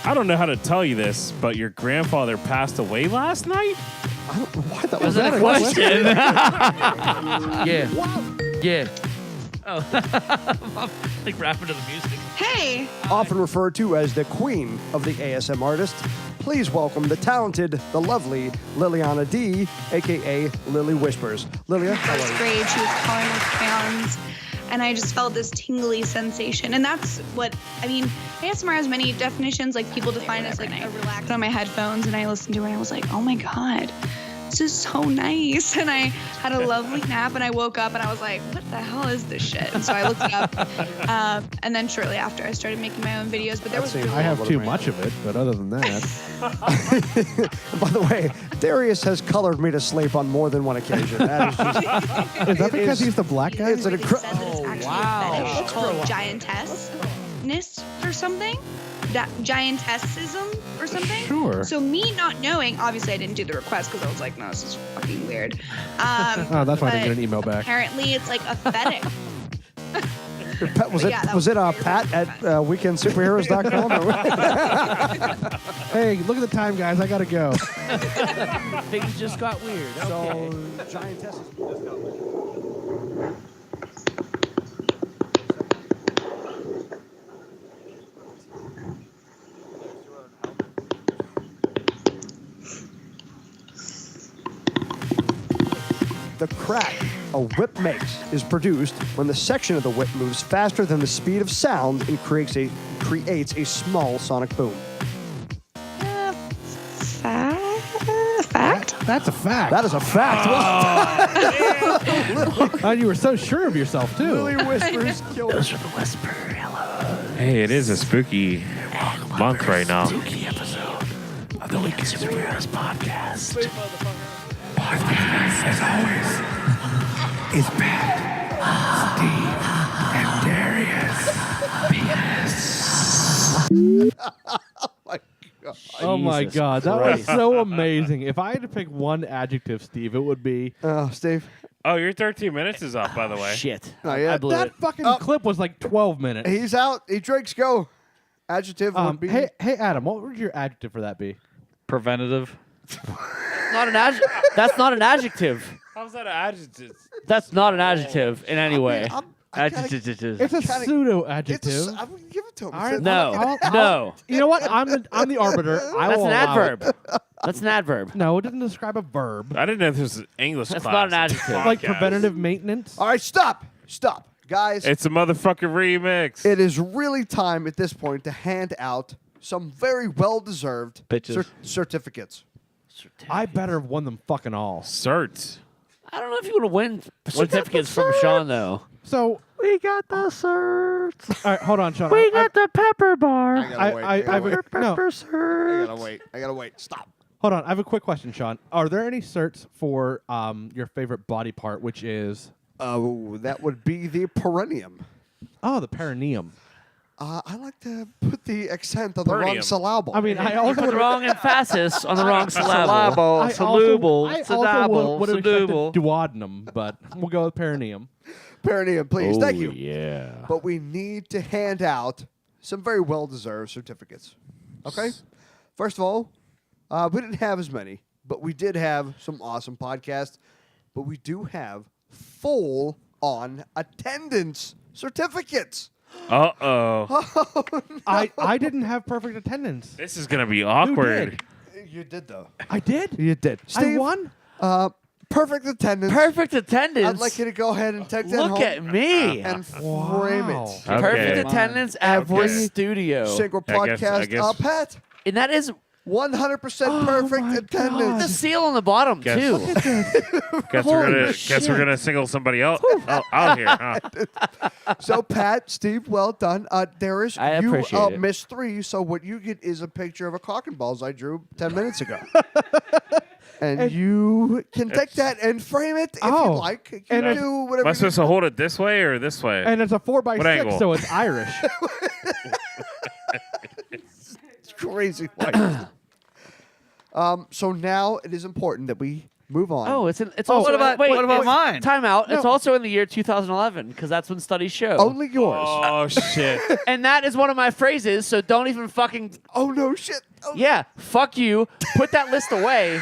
I don't know how to tell you this, but your grandfather passed away last night? Why that Was that a question? Yeah. Yeah. Oh. Like rapping to the music. Hey. Often referred to as the queen of the ASM artist, please welcome the talented, the lovely Liliana D, a.k.a. Lily Whispers. Lilia, how are you? First grade, she was calling with crayons, and I just felt this tingly sensation. And that's what, I mean, ASMR has many definitions, like people define it as like a relax. Put on my headphones and I listened to it and I was like, oh my God, this is so nice. And I had a lovely nap and I woke up and I was like, what the hell is this shit? And so I looked it up. And then shortly after I started making my own videos, but there was really I have too much of it, but other than that. By the way, Darius has colored me to sleep on more than one occasion. That is just, Is that because he's the black guy? It's an incredible. Wow. It's called giantessness or something. Giantessism or something. Sure. So me not knowing, obviously I didn't do the request because I was like, no, this is fucking weird. Oh, that's why I didn't get an email back. Apparently it's like a fetish. Was it Yeah, was it Pat at weekendsuperheroes.com? Hey, look at the time, guys. I gotta go. Things just got weird. So giantesses just got weird. The crack a whip makes is produced when the section of the whip moves faster than the speed of sound and creates a small sonic boom. Fact? That's a fact. That is a fact. Oh, you were so sure of yourself, too. Lily whispers killed. Those are the whisper. Hello. Hey, it is a spooky month right now. Spooky episode of the Weekend Superheroes podcast. Podcast, as always, is Pat, Steve, and Darius. Oh my Jesus God, that was Christ. so amazing. If I had to pick one adjective, Steve, it would be. Steve. Oh, your 13 minutes is up, by the way. Shit. Not yet. I blew That it. fucking clip was like 12 minutes. He's out. He drinks. Go. Adjective would be. Hey, Adam, what would your adjective for that be? Preventative. Not an That's not an adjective. How's that an adjective? That's not an adjective in any way. Adjective. It's a pseudo adjective. I'm gonna give it to him. All right, No. No. You know what? I'm the arbiter. I That's will an allow adverb. it. That's an adverb. No, it doesn't describe a verb. I didn't know this was an English That's class. not an adjective. Like Podcast. preventative maintenance. All right, stop, guys. It's a motherfucking remix. It is really time at this point to hand out some very well-deserved Bitches. certificates. I better have won them fucking all. Certs. I don't know if you want to win certificates from Sean, though. So We got the certs. all right, hold on, Sean. We got the pepper bar. I gotta wait. I have a, no, Pepper I certs. gotta wait. I gotta wait. Stop. hold on. I have a quick question, Sean. Are there any certs for your favorite body part, which is Oh, that would be the perineum. the perineum? I like to put the accent on the wrong Perineum. syllable. I mean, I also Put would wrong emphasis on the wrong syllable. Syllable, I soluble, also sedable, would have expected seduble. duodenum, but we'll go with perineum. perineum, please. Oh, Thank you. Yeah. But we need to hand out some very well-deserved certificates. Okay? First of all, we didn't have as many, but we did have some awesome podcasts. But we do have full-on attendance certificates. Uh-oh. I didn't have perfect attendance. This is going to be awkward. You did, though. I did. You did. I Steve, won. perfect attendance. Perfect attendance. I'd like you to go ahead and take that Look home at me. and Wow. frame it. Okay. Perfect attendance every Okay. studio. Single I guess- podcast. Pat, And that is 100% perfect my attendance. the seal on the bottom, Guess- too. Guess we're gonna single somebody else out here, huh? So, Pat, Steve, well done. Darius, I you appreciate it. missed 3, so what you get is a picture of a cock and balls I drew 10 minutes ago. And you can take that and frame it if Oh. you like. You And can it's- do Am whatever I you supposed to hold it this way or this way? And it's a 4x6, What angle? so it's Irish. It's crazy. So now it is important that we move on. Oh, it's Oh, also what about- wait, what about it's- mine? Time out. It's No. also in the year 2011 because that's when studies show. Only yours. Oh shit! And that is one of my phrases, so don't even fucking. Oh, no shit. Oh, Yeah, fuck you. Put that list away.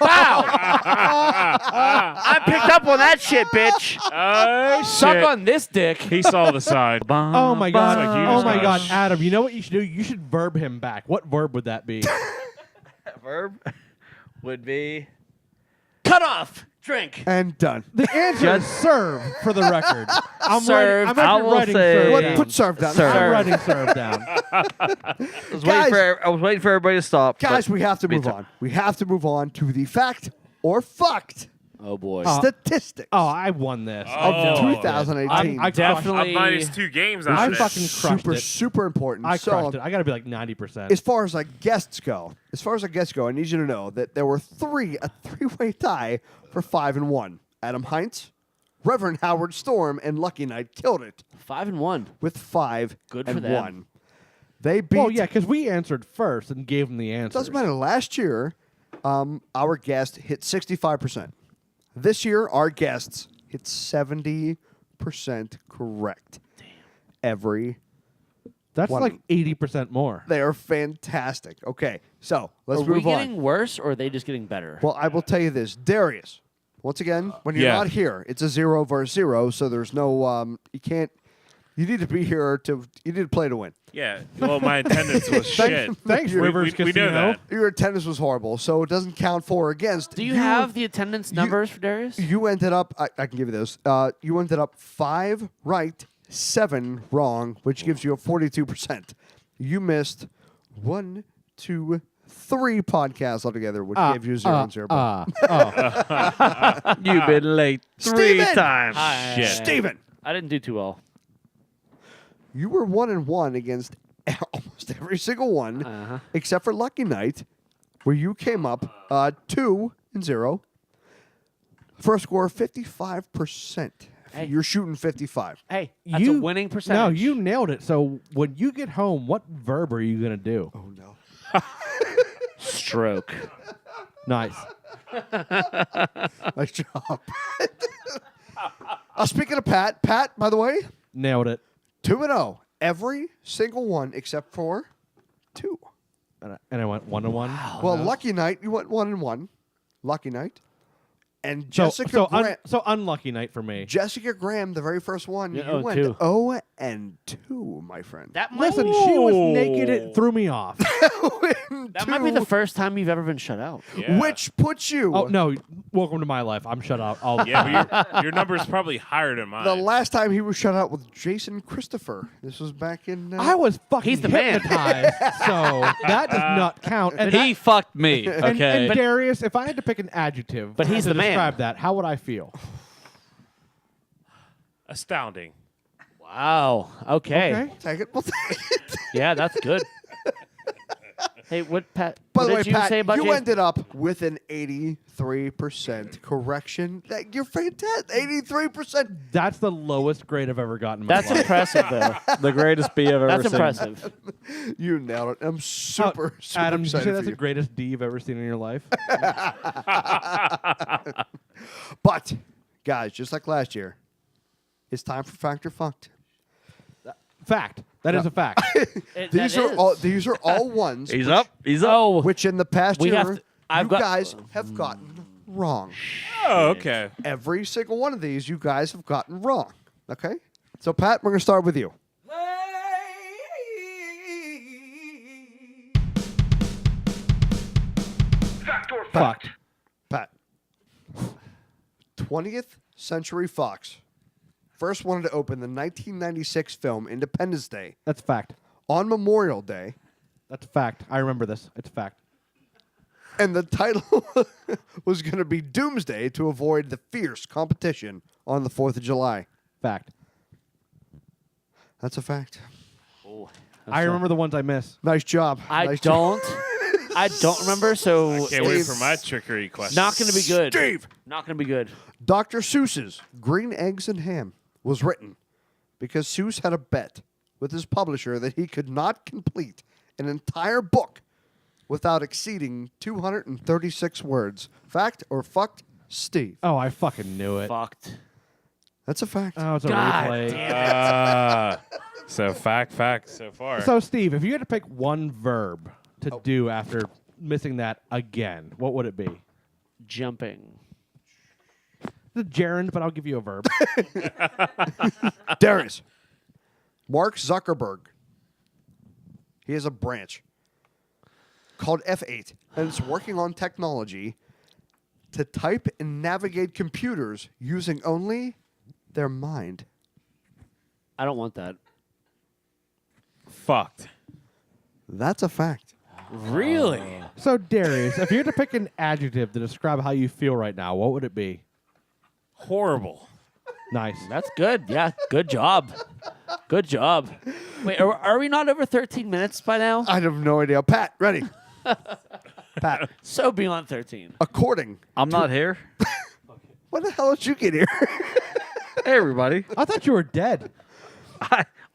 Wow. I picked up on that shit, bitch. Oh Suck shit! on this dick. He saw the sign. Oh my god! Like you Oh just my got- god, Adam! You know what you should do? You should verb him back. What verb would that be? Verb would be Cut off. Drink. And done. The answer is serve. For the record, I'm Serve. Writing, I I'm actually will writing say- serve What? down. Put serve down. Serve. I'm writing serve down. I was waiting for everybody to stop. Guys, but we have to me move too. on. We have to move on to the fact or fucked Oh boy. statistics Oh, I won this. of Oh. 2018. I Definitely. I'm -2 games out I of this. fucking crushed super, it. super important. I so, crushed it. I got to be like 90%. as far as guests go, I need you to know that there were a three-way tie for 5 and 1. Adam Heinz, Reverend Howard Storm, and Lucky Knight killed it 5-1. with 5 Good and for them. 1. They beat. Well, yeah, because we answered first and gave them the answer. Doesn't matter. Last year, our guest hit 65%. This year, our guests hit 70% correct. every. That's one. like 80% more. They are fantastic. Okay, so let's Are we move on. getting worse, or are they just getting better? Well, I will tell you this, Darius. Once again, when you're Yeah. not here, it's a 0 versus 0. So there's no. You can't. You need to be here to. You need to play to win. Yeah. Well, my attendance was shit. Thanks, we, Rivers we know Casino. that. Your attendance was horrible, so it doesn't count for or against. Do you have the attendance numbers for Darius? You ended up. I can give you those. You ended up 5 right, 7 wrong, which gives you a 42%. You missed 1, 2, 3 podcasts altogether, which gave you 0 and 0. You've been late 3 Steven! times. Shit. Steven, I didn't do too well. you were 1-1 against almost every single one, except for Lucky Night, where you came up 2 and 0 for a score of 55%. Hey. You're shooting 55. Hey, that's a winning percentage. No, you nailed it. So when you get home, what verb are you going to do? Oh, no. Stroke. Nice. Nice job. Speaking of Pat, by the way, Nailed it. 2-0. Every single one except for 2. And I went 1-1. Well, Lucky Night, you went 1-1. Lucky Night. And So, Jessica Graham. so unlucky night for me. Jessica Graham, the very first one, Yeah, you went 0-2. 0 and 2, my friend. That might, Listen, she was naked. It threw me off. that might be the first time you've ever been shut out. Yeah. Which puts you. Oh, no. Welcome to my life. I'm shut out all the time. Yeah, but your number's probably higher than mine. The last time he was shut out with Jason Christopher. This was back in. I was fucking He's the man. hypnotized, so that does not count. And he fucked me, okay? And Darius, if I had to pick an adjective But he's to the man. describe that, how would I feel? Astounding. Wow. Okay. Take it. We'll take it. Yeah, that's good. Hey, what Pat? By what the way, did you Pat, say about you Jason? ended up with an 83% correction. You're fantastic. 83%. That's the lowest grade I've ever gotten in my That's life. impressive, though. The greatest B I've ever That's seen. impressive. You nailed it. I'm super, super Adam, did you say excited that's for the you. greatest D you've ever seen in your life? But, guys, just like last year, it's time for Fact or Fucked. Fact. That is a fact. These are all ones. He's up. He's up. Oh, Which in the past We year, have to- I've you got- guys have gotten wrong. Oh, okay. Every single one of these you guys have gotten wrong. Okay? So, Pat, we're going to start with you. Fucked. Pat. 20th Century Fox first wanted to open the 1996 film Independence Day That's fact. on Memorial Day, That's a fact. I remember this. It's a fact. and the title was going to be Doomsday to avoid the fierce competition on the 4th of July. Fact. That's a fact. I remember the ones I miss. Nice job. I Nice don't. job. I don't remember. So Can't wait it's for my trickery question. not going to be good. Steve. Not going to be good. Dr. Seuss's Green Eggs and Ham was written because Seuss had a bet with his publisher that he could not complete an entire book without exceeding 236 words. Fact or fucked, Steve? Oh, I fucking knew it. Fucked. That's a fact. Oh, it's a God replay. Ah, so fact so far. So, Steve, if you had to pick one verb to do after missing that again, what would it be? Jumping. The gerund, but I'll give you a verb. Darius. Mark Zuckerberg. He has a branch called F8, and it's working on technology to type and navigate computers using only their mind. I don't want that. Fucked. That's a fact. Really? So, Darius, if you had to pick an adjective to describe how you feel right now, what would it be? Horrible. Nice. That's good. Yeah. Good job. Good job. Wait, are we not over 13 minutes by now? I have no idea. Pat, ready? Pat, So beyond 13. according. I'm not here. What the hell did you get here? Hey, everybody. I thought you were dead.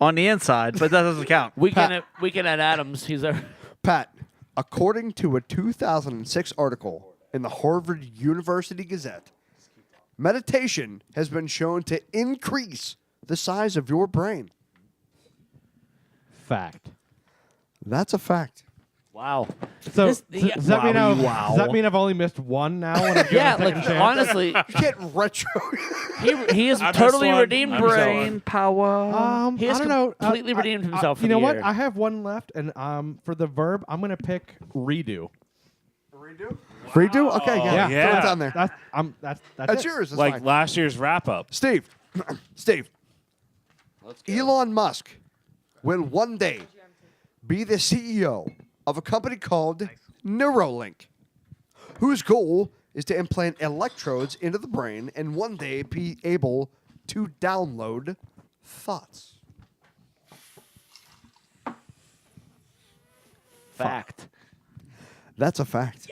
On the inside, but that doesn't count. Weekend at Adams. He's there. Pat, according to a 2006 article in the Harvard University Gazette, meditation has been shown to increase the size of your brain. fact. That's a fact. Wow. So This- does that mean wow. does that mean I've only missed one now? When I'm given Yeah, a second like, chance? honestly, You can't retro. he is I missed totally one. redeemed I missed himself. Brain power. He has I don't know. completely redeemed himself. You for know the what? year. I have one left, and for the verb, I'm gonna pick redo. Redo? Okay, yeah. yeah. Throw it down there. That's That's it. yours. That's Like fine. last year's wrap up. Steve. Steve. Elon Musk will one day be the CEO of a company called Neuralink, whose goal is to implant electrodes into the brain and one day be able to download thoughts. Fact. That's a fact.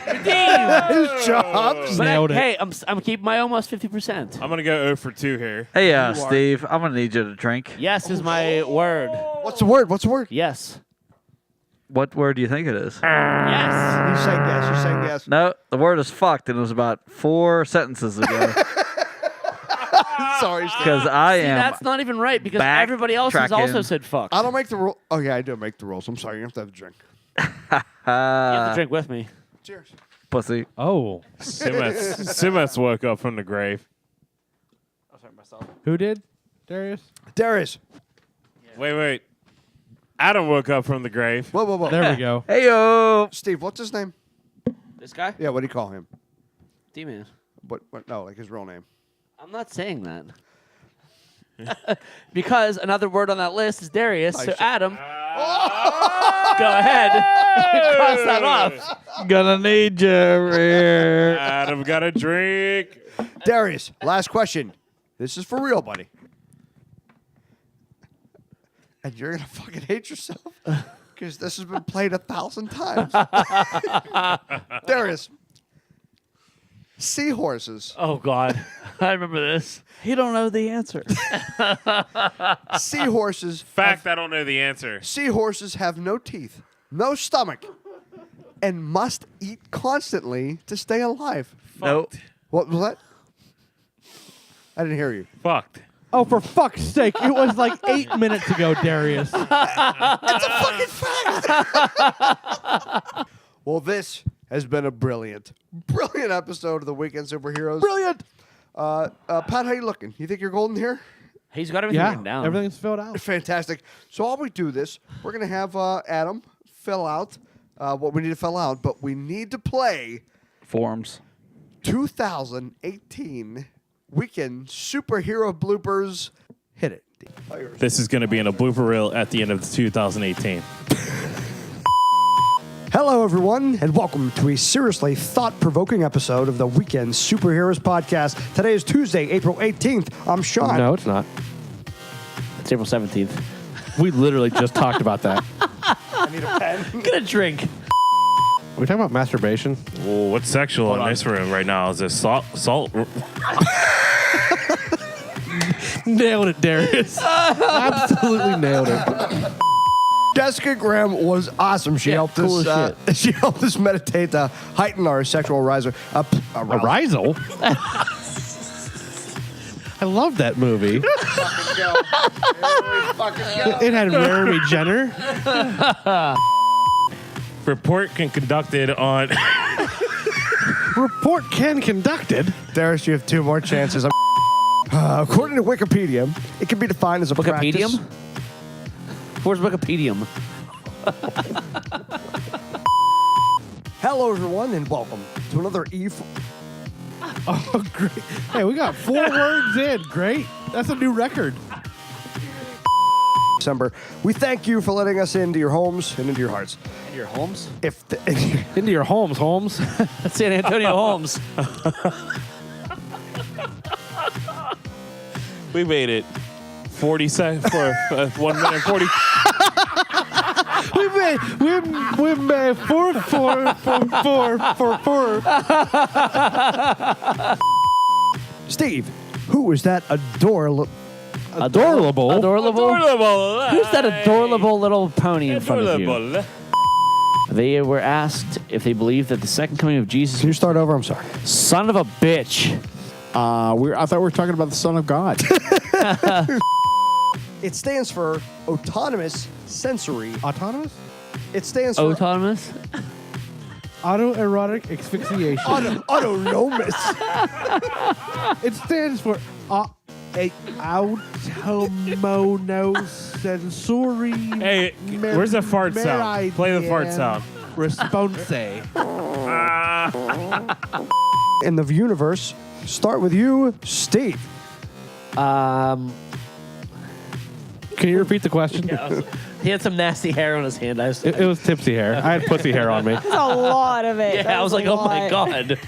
Redeemed. Nice job. But Nailed it. Hey, I'm keeping my almost 50%. I'm gonna go 0 for 2 here. Hey, You are. Steve, I'm gonna need you to drink. Yes is my word. What's the word? What's the word? Yes. What word do you think it is? Yes. You saying yes. You're saying yes. No, the word is fucked, and it was about 4 sentences ago. Sorry, Steve. Because I See, am. that's not even right because everybody else has backtracking. also said fuck. I don't make the rule. Oh, yeah, I do make the rules. I'm sorry. You have to have a drink. You have to drink with me. Cheers. Pussy. Oh, Simas woke up from the grave. who did? Darius. Darius. Wait. Adam woke up from the grave. Whoa. There we go. Hey yo. Steve, what's his name? This guy? Yeah, what do you call him? D-Man. What? No, like his real name. I'm not saying that. Because another word on that list is Darius. So Adam, go ahead. Cross that off. Gonna need you here. Adam got a drink. Darius, last question. This is for real, buddy. And you're gonna fucking hate yourself because this has been played 1,000 times. Darius, seahorses. Oh, God. I remember this. He don't know the answer. Seahorses. Fact, I don't know the answer. Seahorses have no teeth, no stomach, and must eat constantly to stay alive. Nope. What was that? I didn't hear you. Fucked. Oh, for fuck's sake! It was like 8 minutes ago, Darius. It's a fucking fact. Well, this has been a brilliant episode of the Weekend Superheroes. Brilliant. Pat, how you looking? You think you're golden here? He's got everything written down. Everything's filled out. Fantastic. So while we do this, we're going to have Adam fill out what we need to fill out, but we need to play Forms. 2018 Weekend Superhero Bloopers. Hit it. This is going to be in a blooper reel at the end of 2018. Hello, everyone, and welcome to a seriously thought-provoking episode of the Weekend Superheroes Podcast. Today is Tuesday, April 18th. I'm Sean. No, it's not. It's April 17th. We literally just talked about that. I need a pen. Get a drink. Are we talking about masturbation? Well, what's sexual in this room right now? Is this salt? Nailed it, Darius. Absolutely nailed it. Jessica Graham was awesome. She helped cool us. as She helped us meditate to heighten our sexual arousal. Arousal? I love that movie. It had Rarity Jenner. Report conducted on. Report conducted. Darius, you have 2 more chances. According to Wikipedia, it can be defined as a Wikipedia? practice. Where's Wikipedia? Hello, everyone, and welcome to another Oh, great. Hey, we got 4 words in. Great. That's a new record. December. We thank you for letting us into your homes and into your hearts. Into your homes? Into your homes, Holmes. That's San Antonio Holmes. We made it 40 seconds for 1 minute 40. we made 4. Steve, who is that adorable? Adorable. Who's that adorable little pony in front of you? They were asked if they believed that the second coming of Jesus. Can you start over? I'm sorry. Son of a bitch. I thought we were talking about the Son of God. It stands for Autonomous Sensory. Autonomous? It stands for Autonomous? Autoerotic asphyxiation. Autonomous. It stands for automonosensory. Hey, where's the fart sound? Play the fart sound. Response. In the universe, start with you, Steve. Can you repeat the question? He had some nasty hair on his hand. It was tipsy hair. I had pussy hair on me. That's a lot of it. Yeah, I was like, oh my God.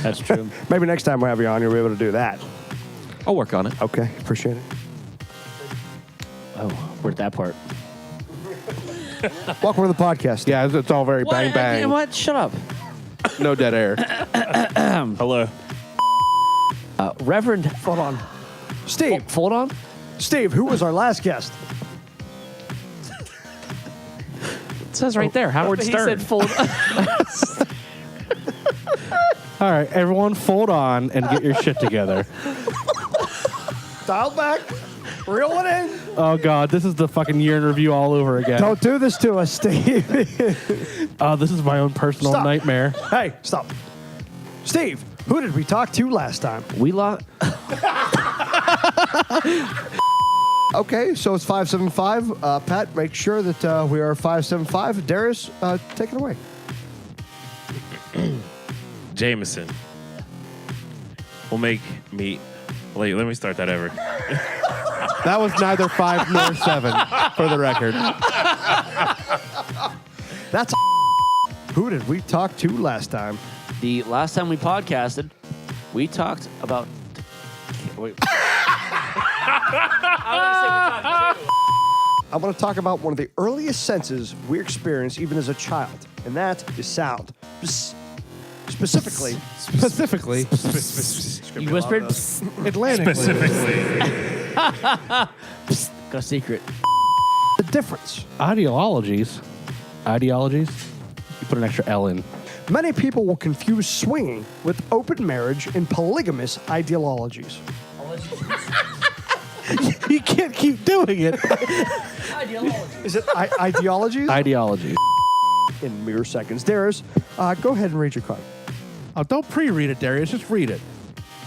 That's true. Maybe next time we have you on, you'll be able to do that. I'll work on it. Okay, appreciate it. Oh, where'd that part? Welcome to the podcast. Yeah, it's all very bang bang. What? Shut up. No dead air. Hello. Reverend, hold on. Steve. Hold on. Steve, who was our last guest? It says right there, Howard Stern. He said fold. All right, everyone fold on and get your shit together. Dial back. Reel it in. Oh, God, this is the fucking year in review all over again. Don't do this to us, Steve. This is my own personal Stop. nightmare. Hey, stop. Steve, who did we talk to last time? We lost. Okay, so it's 575. Pat, make sure that we are 575. Darius, take it away. Jameson. We'll make meat. Wait, let me start that over. That was neither 5 nor 7, for the record. That's who did we talk to last time? The last time we podcasted, we talked about. Wait. I want to talk about one of the earliest senses we experience even as a child, and that is sound. Specifically. You whispered Atlantically. Specifically. Got a secret. The difference. Ideologies. You put an extra L in. Many people will confuse swinging with open marriage and polygamous ideologies. You can't keep doing it. Is it ideologies? Ideologies. In mere seconds. Darius, go ahead and read your card. Oh, don't pre-read it, Darius. Just read it.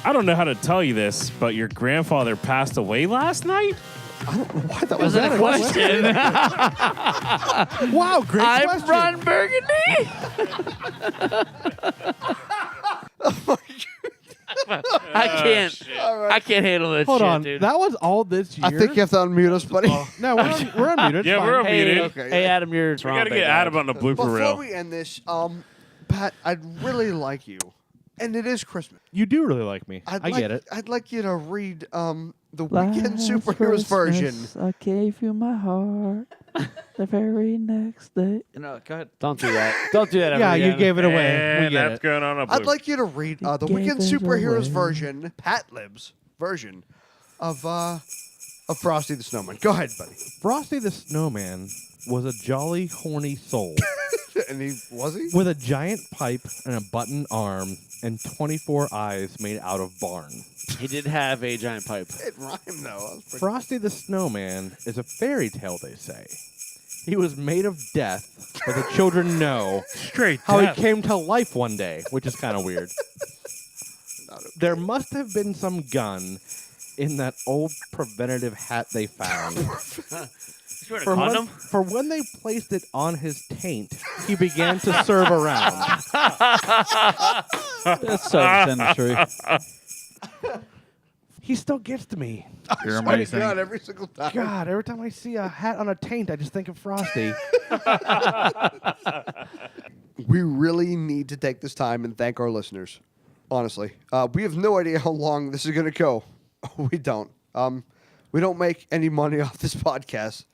I don't know how to tell you this, but your grandfather passed away last night? I don't know why that Was that a question? Wow, great I'm question. Ron Burgundy. I can't. I can't handle this Hold shit, on. dude. That was all this year? I think you have to unmute us, buddy. No, we're unmuted. Yeah, we're Hey, unmuted. hey, Adam, you're We got to get Adam on the blooper Before reel. we end this, Pat, I'd really like you, and it is Christmas. You do really like me. I get it. I'd like you to read the Weekend Superheroes version. I gave you my heart the very next day. No, go ahead. Don't do that. Don't do that ever Yeah, you again. gave it away. And We get that's it. going on a I'd blooper. like you to read the Weekend gave it Superheroes away. version, Pat Lib's version of Frosty the Snowman. Go ahead, buddy. Frosty the Snowman was a jolly, horny soul And was he? with a giant pipe and a button arm and 24 eyes made out of barn. He did have a giant pipe. It rhymed though. That was pretty- Frosty the Snowman is a fairy tale, they say. He was made of death, but the children know Straight how death. he came to life one day, which is kind of weird. There must have been some gun in that old preventative hat they found. For when they placed it on his taint, he began to serve around. That's so sinister. He still gets to me. You're Swear to amazing. God, every single time. God, every time I see a hat on a taint, I just think of Frosty. We really need to take this time and thank our listeners. Honestly, we have no idea how long this is going to go. We don't. We don't make any money off this podcast,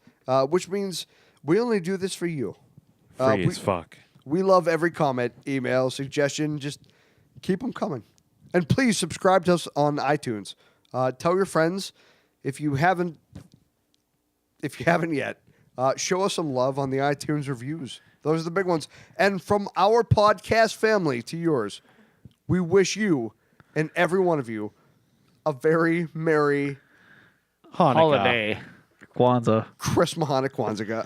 which means we only do this for you. Free as fuck. We love every comment, email, suggestion. Just keep them coming. And please subscribe to us on iTunes. Tell your friends if you haven't yet. Show us some love on the iTunes reviews. Those are the big ones. And from our podcast family to yours, we wish you and every one of you a very Merry holiday. Kwanzaa. Chris Mahana Kwanzaa.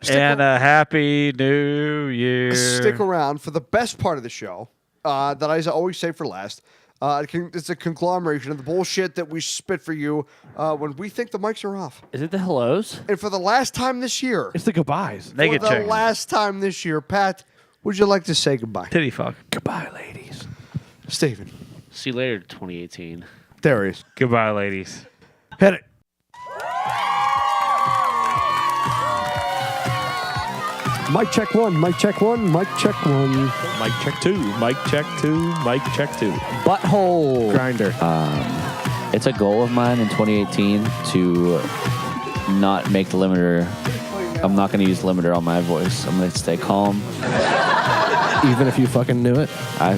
And a happy new year. Stick around for the best part of the show that I always say for last. It's a conglomeration of the bullshit that we spit for you when we think the mics are off. Is it the hellos? And for the last time this year. It's the goodbyes. Naked For the chick. last time this year, Pat, would you like to say goodbye? Titty fuck. Goodbye, ladies. Steven. See you later, 2018. There he is. Goodbye, ladies. Hit it. Mic check one, mic check one, mic check one. Mic check two. Mic check two. Mic check two. Butthole. Grinder. It's a goal of mine in 2018 to not make the limiter. I'm not going to use limiter on my voice. I'm going to stay calm. Even if you fucking knew it?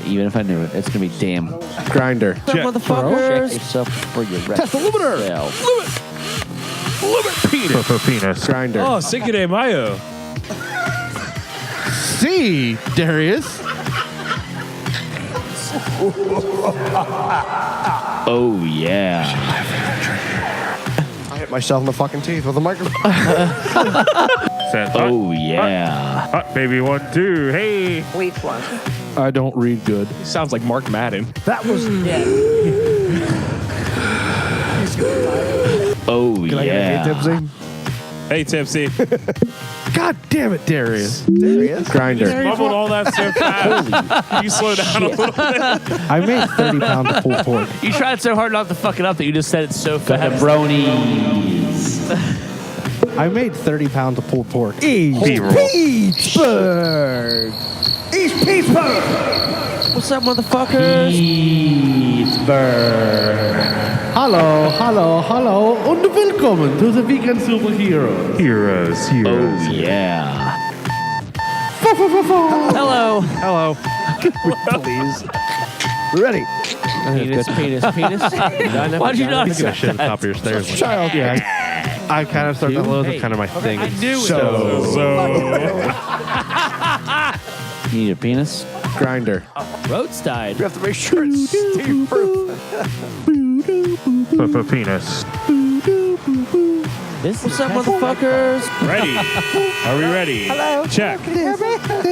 Even if I knew it. It's going to be damn. Grinder. Motherfuckers. Check yourself before you wreck Test the limiter. yourself. Limit. Penis. Grinder. Oh, Cinco de Mayo. See, Darius. Oh, yeah. I hit myself in the fucking teeth with a microphone. Oh, yeah. Hot baby 1, 2. Hey. Wait one. I don't read good. He sounds like Mark Madden. That was. Oh, Can I get a hey, Tipsy? Hey, Tipsy. God damn it, Darius. Darius? Grinder. You mumbled all that so fast. Can you slow down a little bit? I made 30 pounds of pulled pork. You tried so hard not to fuck it up that you just said it so fast. Bronies. I made 30 pounds of pulled pork. East Pittsburgh. East Pittsburgh. What's up, motherfuckers? Pittsburgh. Hallo, hallo, hallo und willkommen to the Weekend Superheroes. Heroes. Oh, yeah. Hello. Hello. Please. We're ready. Penis. Why'd you not Get accept shit on that? top of your stairs. Child. Yeah. I kind of start the lows. That's kind of my thing. I knew it. You need a penis? Grinder. Roads died. You have to make sure it's Steve proof. Penis. What's up, motherfuckers? Ready? Are we ready? Hello. Check.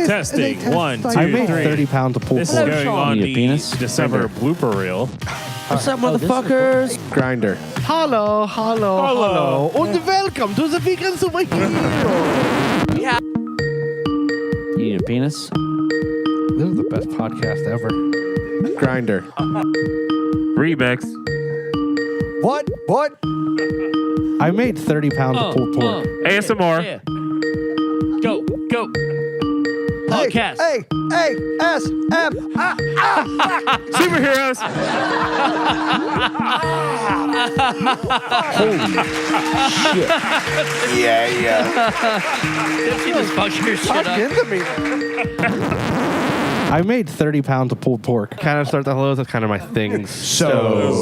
Testing. 1, 2, I made 3. 30 pounds of pulled This is pork. going on Need a the penis? December blooper reel. What's up, motherfuckers? Grinder. Hallo, hallo, hallo und welcome to the Weekend Superheroes. You need a penis? This is the best podcast ever. Grinder. Remix. What? I made 30 pounds of pulled pork. ASMR. Yeah. Go. Podcast. A-S-M. Superheroes. Yeah. You just fucked your shit Talk up. into me. I made 30 pounds of pulled pork. Kind of start the hellos. That's kind of my thing. So.